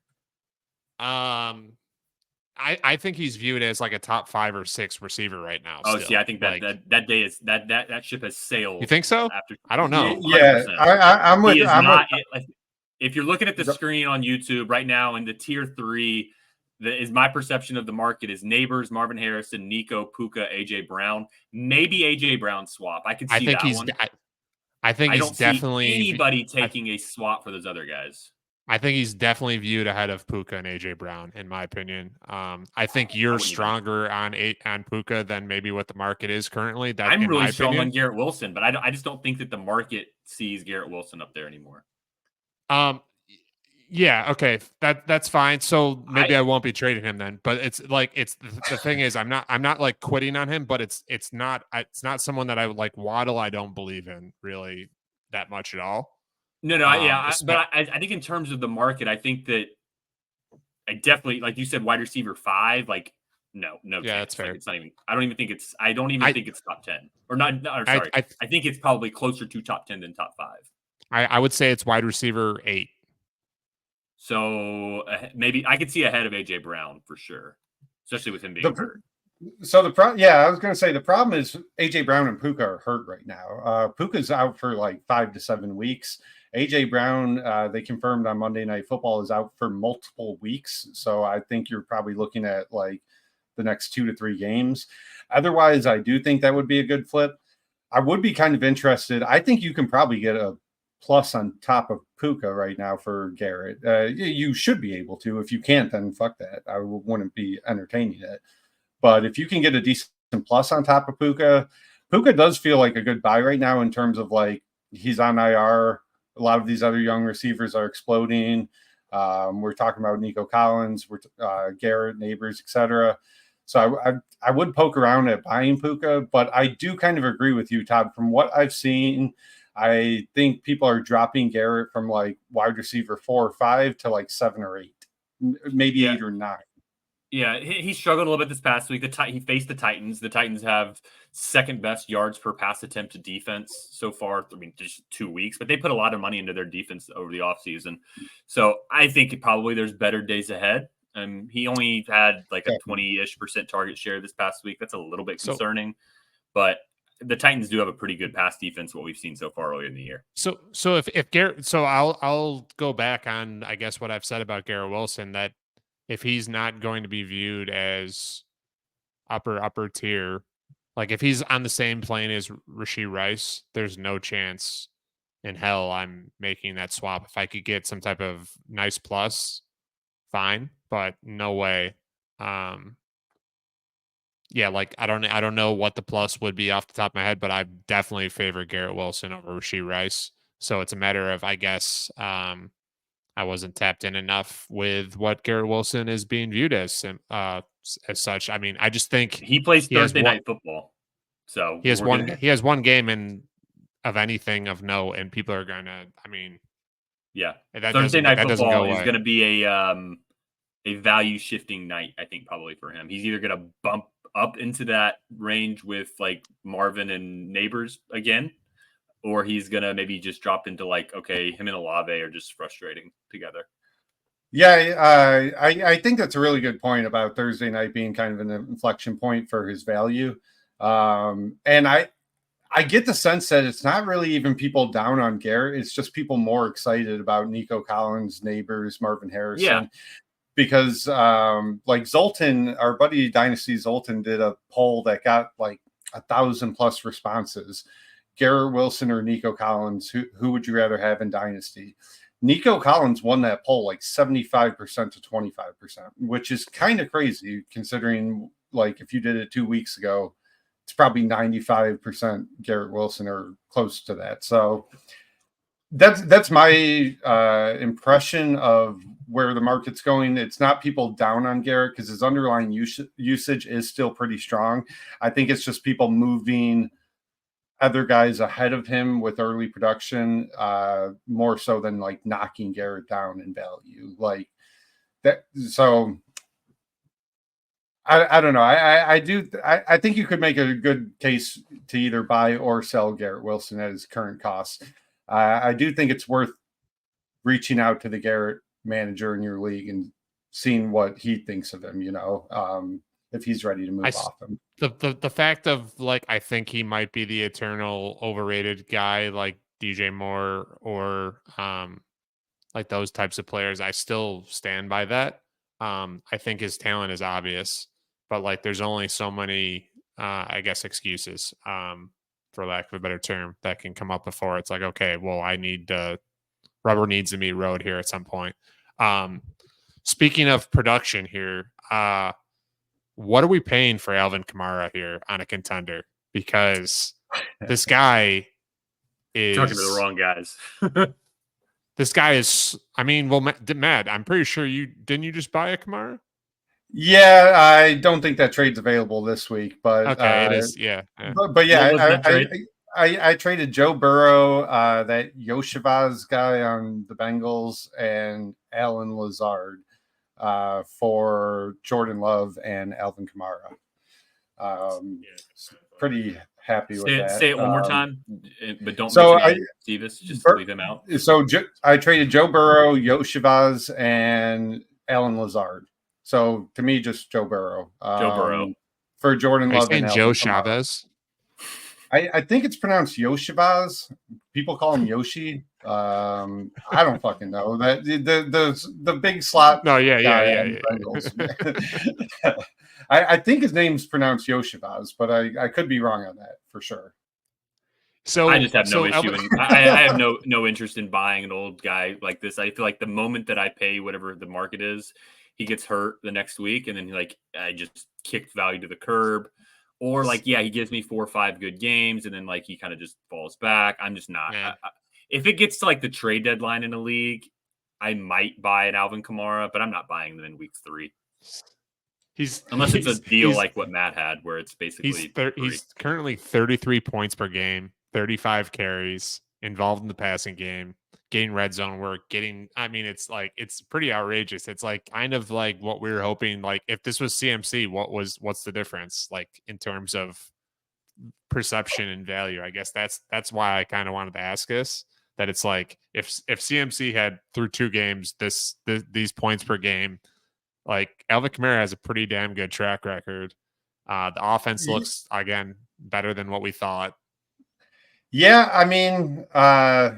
I think he's viewed as like a top 5 or 6 receiver right now. Oh, still. see, I think that day is that ship has sailed. You think so? I don't know. Yeah, I'm with. If you're looking at the screen on YouTube right now in the tier 3, is my perception of the market is Neighbors, Marvin Harrison, Nico, Puka, AJ Brown, maybe AJ Brown swap. I can see that one. I think he's definitely anybody taking a swap for those other guys. I think he's definitely viewed ahead of Puka and AJ Brown, in my opinion. I think you're stronger on Puka than maybe what the market is currently. I'm really strong on Garrett Wilson, but I just don't think that the market sees Garrett Wilson up there anymore. Yeah, okay, that's fine. So maybe I won't be trading him then. But it's like the thing is I'm not like quitting on him, but it's not someone that I would like. Waddle I don't believe in really that much at all. No, but I think in terms of the market, I think that I definitely, like you said, wide receiver 5. Like no, yeah, chance. That's fair. Like, it's not even. I don't even think it's top 10 or not. Sorry, I think it's probably closer to top 10 than top 5. I would say it's wide receiver 8. So maybe I could see ahead of AJ Brown for sure, especially with him being hurt. So I was going to say the problem is AJ Brown and Puka are hurt right now. Puka's out for like 5 to 7 weeks. AJ Brown, they confirmed on Monday Night Football, is out for multiple weeks. So I think you're probably looking at like the next 2 to 3 games. Otherwise, I do think that would be a good flip. I would be kind of interested. I think you can probably get a plus on top of Puka right now for Garrett. You should be able to. If you can't, then fuck that. I wouldn't be entertaining it. But if you can get a decent plus on top of Puka does feel like a good buy right now in terms of like he's on IR. A lot of these other young receivers are exploding. We're talking about Nico Collins, Garrett, Neighbors, etc. So I would poke around at buying Puka, but I do kind of agree with you, Todd. From what I've seen, I think people are dropping Garrett from like wide receiver 4 or 5 to like 7 or 8, maybe 8 or 9. Yeah, he struggled a little bit this past week. He faced the Titans. The Titans have second best yards per pass attempt to defense so far. I mean, just 2 weeks, but they put a lot of money into their defense over the offseason. So I think probably there's better days ahead. He only had like a 20-ish% target share this past week. That's a little bit concerning, but the Titans do have a pretty good pass defense, what we've seen so far earlier in the year. So if Garrett, so I'll go back on, I guess, what I've said about Garrett Wilson, that if he's not going to be viewed as upper tier, Like if he's on the same plane as Rashee Rice, there's no chance in hell I'm making that swap. If I could get some type of nice plus, fine, but no way. Yeah, like I don't know what the plus would be off the top of my head, but I definitely favor Garrett Wilson over Rashee Rice. So it's a matter of, I guess, I wasn't tapped in enough with what Garrett Wilson is being viewed as such. I mean, I just think He plays he has Thursday one. night football, so He has we're one. gonna. He has one game of anything of note, and people are gonna. I mean, Yeah, that Thursday night that doesn't go football is away. going to be a value shifting night. I think probably for him, he's either going to bump up into that range with like Marvin and Neighbors again, or he's going to maybe just drop into like, okay, him and Olave are just frustrating together. Yeah, I think that's a really good point about Thursday night being kind of an inflection point for his value. And I get the sense that it's not really even people down on Garrett. It's just people more excited about Nico Collins, Neighbors, Marvin Harrison. Yeah. Because like Zoltan, our buddy Dynasty Zoltan did a poll that got like 1,000+ responses. Garrett Wilson or Nico Collins, who would you rather have in Dynasty? Nico Collins won that poll like 75% to 25%, which is kind of crazy considering like if you did it 2 weeks ago, it's probably 95% Garrett Wilson or close to that. So that's my impression of where the market's going. It's not people down on Garrett because his underlying usage is still pretty strong. I think it's just people moving other guys ahead of him with early production, more so than like knocking Garrett down in value like that. So I don't know. I think you could make a good case to either buy or sell Garrett Wilson at his current cost. I do think it's worth reaching out to the Garrett manager in your league and seeing what he thinks of him, if he's ready to move off him. The fact of like, I think he might be the eternal overrated guy like DJ Moore or like those types of players. I still stand by that. I think his talent is obvious, but like there's only so many, I guess, excuses, for lack of a better term, that can come up before it's like, okay, well, rubber needs to meet road here at some point. Speaking of production here, what are we paying for Alvin Kamara here on a contender? Because this guy is talking to the wrong guys. This guy is. I mean, well, Matt, I'm pretty sure you just buy a Kamara. Yeah, I don't think that trade's available this week, but okay, it is. Yeah, but yeah, I traded Joe Burrow, that Yoshivaz guy on the Bengals, and Alan Lazard for Jordan Love and Alvin Kamara. Pretty happy with that. Say it one more time, but don't mention Davis. Just leave him out. So I traded Joe Burrow, Yoshivaz, and Alan Lazard. So to me, just Joe Burrow. Joe Burrow for Jordan Love and Joe Chavez. I think it's pronounced Yoshivaz. People call him Yoshi. I don't fucking know that the big slot. No, yeah. I think his name's pronounced Yoshivaz, but I could be wrong on that for sure. So I just have no issue. I have no interest in buying an old guy like this. I feel like the moment that I pay whatever the market is, he gets hurt the next week, and then like I just kicked value to the curb. Or like, yeah, he gives me 4 or 5 good games, and then like he kind of just falls back. I'm just not. If it gets to like the trade deadline in a league, I might buy an Alvin Kamara, but I'm not buying them in week 3. Unless it's a deal like what Matt had, where it's basically he's currently 33 points per game, 35 carries, involved in the passing game, getting red zone work, it's pretty outrageous. It's like kind of like what we were hoping. Like if this was CMC, what's the difference? Like in terms of perception and value, I guess that's why I kind of wanted to ask this. That it's like if CMC had through 2 games these points per game, like Alvin Kamara has a pretty damn good track record. The offense looks again better than what we thought. Yeah, I mean, I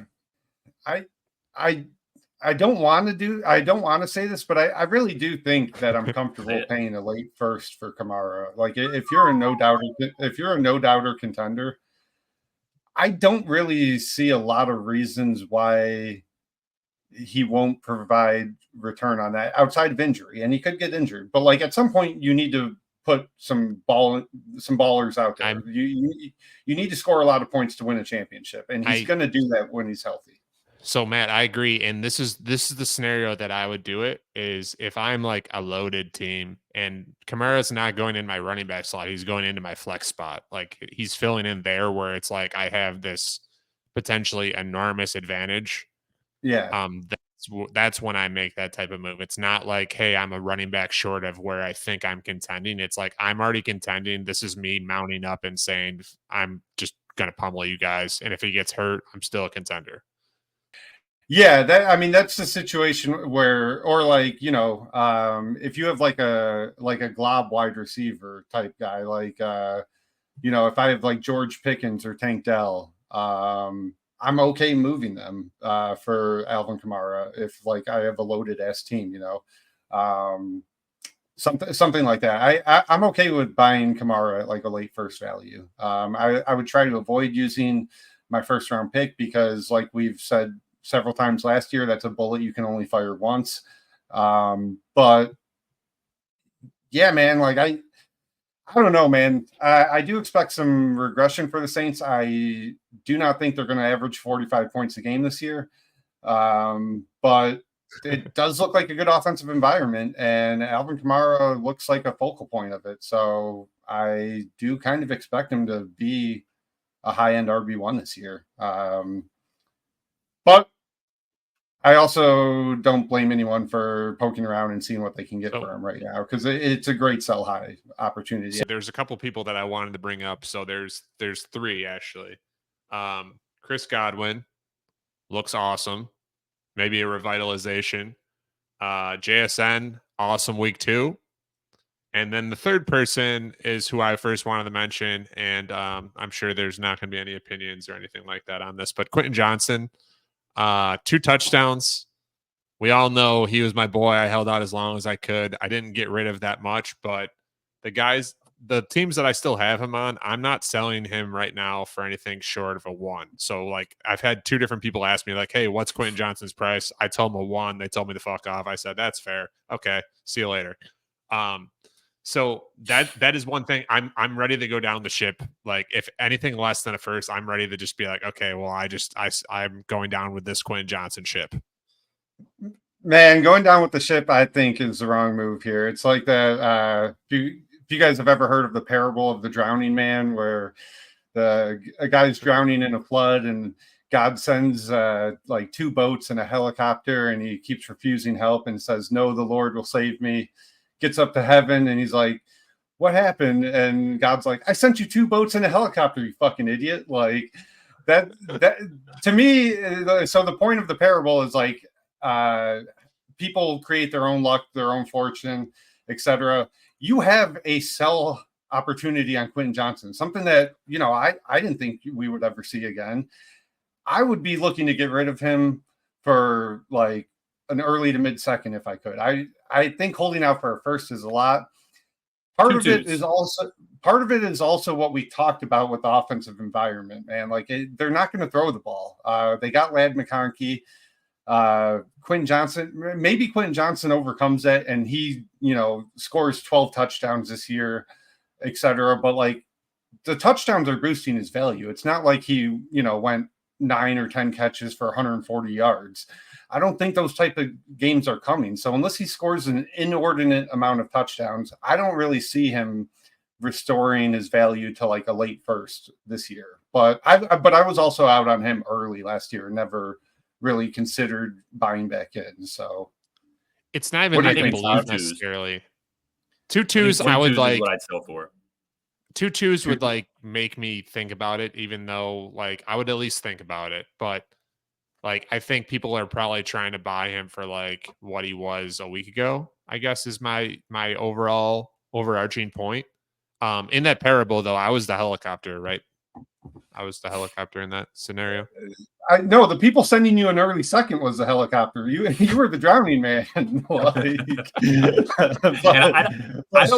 I don't want to say this, but I really do think that I'm comfortable paying a late first for Kamara. Like if you're a no doubter contender, I don't really see a lot of reasons why he won't provide return on that outside of injury, and he could get injured. But like at some point, you need to put some ballers out there. You need to score a lot of points to win a championship, and he's going to do that when he's healthy. So Matt, I agree, and this is the scenario that I would do it is if I'm like a loaded team and Kamara's not going in my running back slot, he's going into my flex spot. Like he's filling in there where it's like I have this potentially enormous advantage. Yeah. That's when I make that type of move. It's not like, hey, I'm a running back short of where I think I'm contending. It's like I'm already contending. This is me mounting up and saying I'm just gonna pummel you guys, and if he gets hurt, I'm still a contender. Yeah, that's the situation where, or like, if you have like a glob wide receiver type guy, like if I have like George Pickens or Tank Dell, I'm okay moving them for Alvin Kamara if like I have a loaded ass team, something like that. I'm okay with buying Kamara at like a late first value. I would try to avoid using my first round pick because, like we've said several times last year, that's a bullet you can only fire once. But yeah, man, like I don't know, man. I do expect some regression for the Saints. I do not think they're going to average 45 points a game this year. But it does look like a good offensive environment, and Alvin Kamara looks like a focal point of it. So I do kind of expect him to be a high-end RB1 this year. But I also don't blame anyone for poking around and seeing what they can get for him right now because it's a great sell high opportunity. So there's a couple people that I wanted to bring up. So there's three actually. Chris Godwin looks awesome. Maybe a revitalization. JSN, awesome week 2. And then the third person is who I first wanted to mention, and I'm sure there's not going to be any opinions or anything like that on this, but Quentin Johnson, 2 touchdowns. We all know he was my boy. I held out as long as I could. I didn't get rid of that much, but the teams that I still have him on, I'm not selling him right now for anything short of a 1. So like I've had 2 different people ask me like, hey, what's Quentin Johnson's price? I told them a 1. They told me to fuck off. I said, that's fair. Okay. See you later. So that is one thing I'm ready to go down the ship. Like if anything less than a first, I'm ready to just be like, okay, well, I'm going down with this Quentin Johnson ship. Man, going down with the ship, I think is the wrong move here. It's like that. If you guys have ever heard of the parable of the drowning man, where a guy's drowning in a flood and God sends like 2 boats and a helicopter, and he keeps refusing help and says, "No, the Lord will save me." Gets up to heaven and he's like, "What happened?" And God's like, "I sent you 2 boats and a helicopter, you fucking idiot." Like that to me. So the point of the parable is like people create their own luck, their own fortune, etc. You have a sell opportunity on Quentin Johnson, something that I didn't think we would ever see again. I would be looking to get rid of him for like an early to mid second if I could. I think holding out for a first is a lot. Part of it is also what we talked about with the offensive environment, man. Like they're not going to throw the ball. They got Ladd McConkey, Quentin Johnson. Maybe Quentin Johnson overcomes that and he, scores 12 touchdowns this year, etc. But like the touchdowns are boosting his value. It's not like he, went 9 or 10 catches for 140 yards. I don't think those type of games are coming. So unless he scores an inordinate amount of touchdowns, I don't really see him restoring his value to like a late first this year. But I was also out on him early last year, never really considered buying back in. So it's not even I believe necessarily. 2 twos I would like what I'd sell for. 2 twos would like make me think about it, even though like I would at least think about it. But like I think people are probably trying to buy him for like what he was a week ago, I guess is my overall overarching point. In that parable though, I was the helicopter, right? I was the helicopter in that scenario. I know the people sending you an early second was the helicopter. You were the drowning man. I don't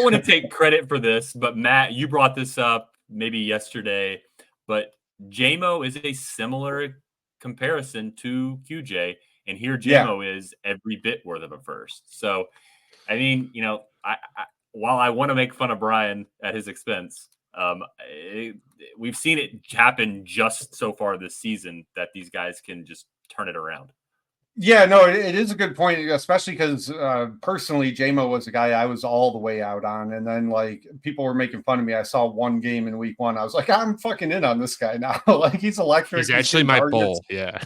want to take credit for this, but Matt, you brought this up maybe yesterday, but JMO is a similar comparison to QJ, and here JMO is every bit worth of a first. So, I mean, while I want to make fun of Brian at his expense, we've seen it happen just so far this season that these guys can just turn it around. Yeah, no, it is a good point, especially because personally, JMO was a guy I was all the way out on. And then, like, people were making fun of me. I saw one game in week 1. I was like, I'm fucking in on this guy now. Like, he's electric. He's actually my bull. Yeah.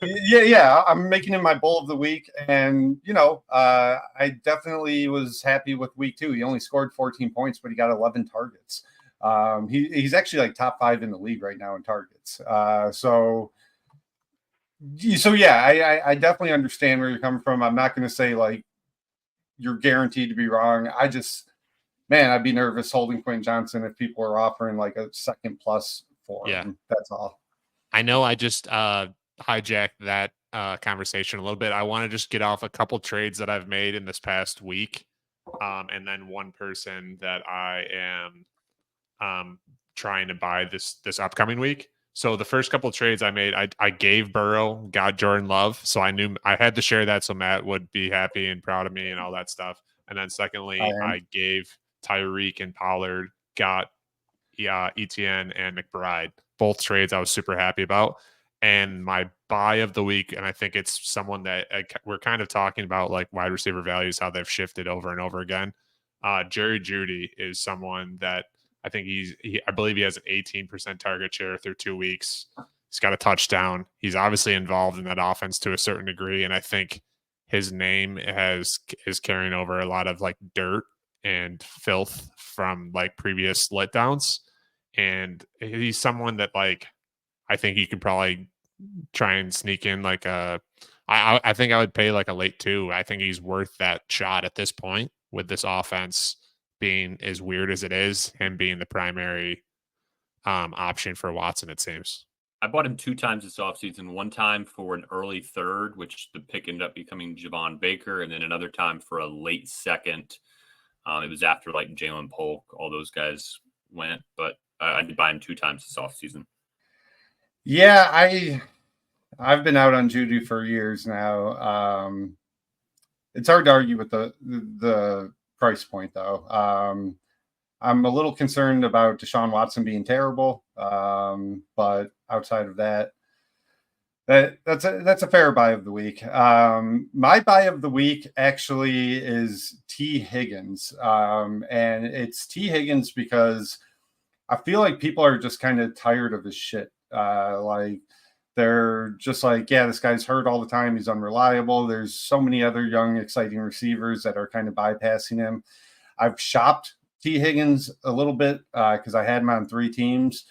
yeah. I'm making him my bull of the week. And, I definitely was happy with week 2. He only scored 14 points, but he got 11 targets. He's actually like top 5 in the league right now in targets. So yeah, I definitely understand where you're coming from. I'm not going to say like you're guaranteed to be wrong. I'd be nervous holding Quentin Johnson if people are offering like a second plus for him. That's all. I know I just hijacked that conversation a little bit. I want to just get off a couple trades that I've made in this past week, and then one person that I am trying to buy this upcoming week. So the first couple of trades I made, I gave Burrow, got Jordan Love. So I knew I had to share that so Matt would be happy and proud of me and all that stuff. And then secondly, I gave Tyreek and Pollard, got ETN and McBride. Both trades I was super happy about. And my buy of the week, and I think it's someone that we're kind of talking about, like wide receiver values, how they've shifted over and over again. Jerry Jeudy is someone that I think I believe he has an 18% target share through 2 weeks. He's got a touchdown. He's obviously involved in that offense to a certain degree. And I think his name is carrying over a lot of like dirt and filth from like previous letdowns. And he's someone that like, I think you could probably try and sneak in like I think I would pay like a late 2. I think he's worth that shot at this point with this offense being as weird as it is, him being the primary option for Watson, it seems. I bought him 2 times this offseason. One time for an early third, which the pick ended up becoming Javon Baker, and then another time for a late second. It was after like Jalen Polk, all those guys went, but I did buy him 2 times this offseason. Yeah, I've been out on Judy for years now. It's hard to argue with the price point, though. I'm a little concerned about Deshaun Watson being terrible, but outside of that, that's a fair buy of the week. My buy of the week actually is T. Higgins, and it's T. Higgins because I feel like people are just kind of tired of his shit. Like they're just like, yeah, this guy's hurt all the time. He's unreliable. There's so many other young, exciting receivers that are kind of bypassing him. I've shopped T. Higgins a little bit because I had him on 3 teams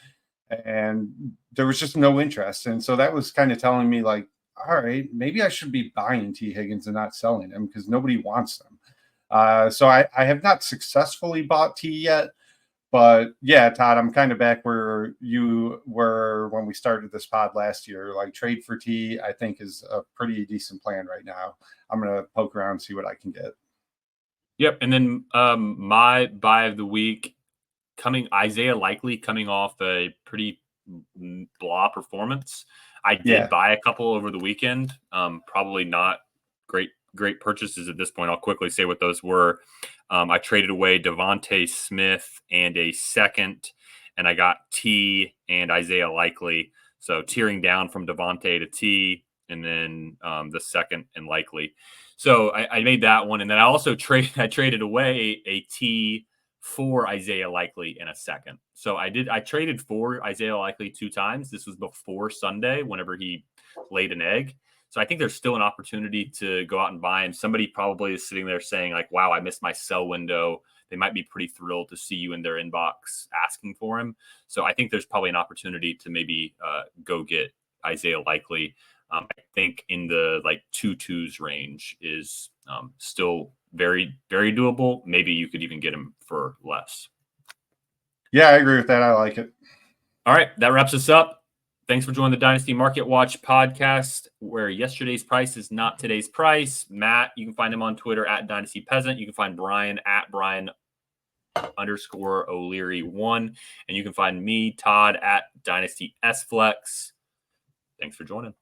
and there was just no interest. And so that was kind of telling me like, all right, maybe I should be buying T. Higgins and not selling him because nobody wants them. So I have not successfully bought T yet. But yeah, Todd, I'm kind of back where you were when we started this pod last year. Like trade for T, I think is a pretty decent plan right now. I'm going to poke around and see what I can get. Yep. And then my buy of the week, Isaiah Likely coming off a pretty blah performance. I did buy a couple over the weekend. Probably not great purchases at this point. I'll quickly say what those were. I traded away Devontae Smith and a second, and I got T and Isaiah Likely. So tearing down from Devontae to T, and then the second and Likely. So I made that one, and then I also traded away a T for Isaiah Likely in a second. So I traded for Isaiah Likely 2 times. This was before Sunday, whenever he laid an egg. So I think there's still an opportunity to go out and buy him. Somebody probably is sitting there saying like, wow, I missed my sell window. They might be pretty thrilled to see you in their inbox asking for him. So I think there's probably an opportunity to maybe go get Isaiah Likely. I think in the like 2-2s range is still very, very doable. Maybe you could even get him for less. Yeah, I agree with that. I like it. All right. That wraps us up. Thanks for joining the Dynasty Market Watch podcast, where yesterday's price is not today's price. Matt, you can find him on Twitter at Dynasty Peasant. You can find Brian at Brian_O'Leary1. And you can find me, Todd, at Dynasty SFlex. Thanks for joining.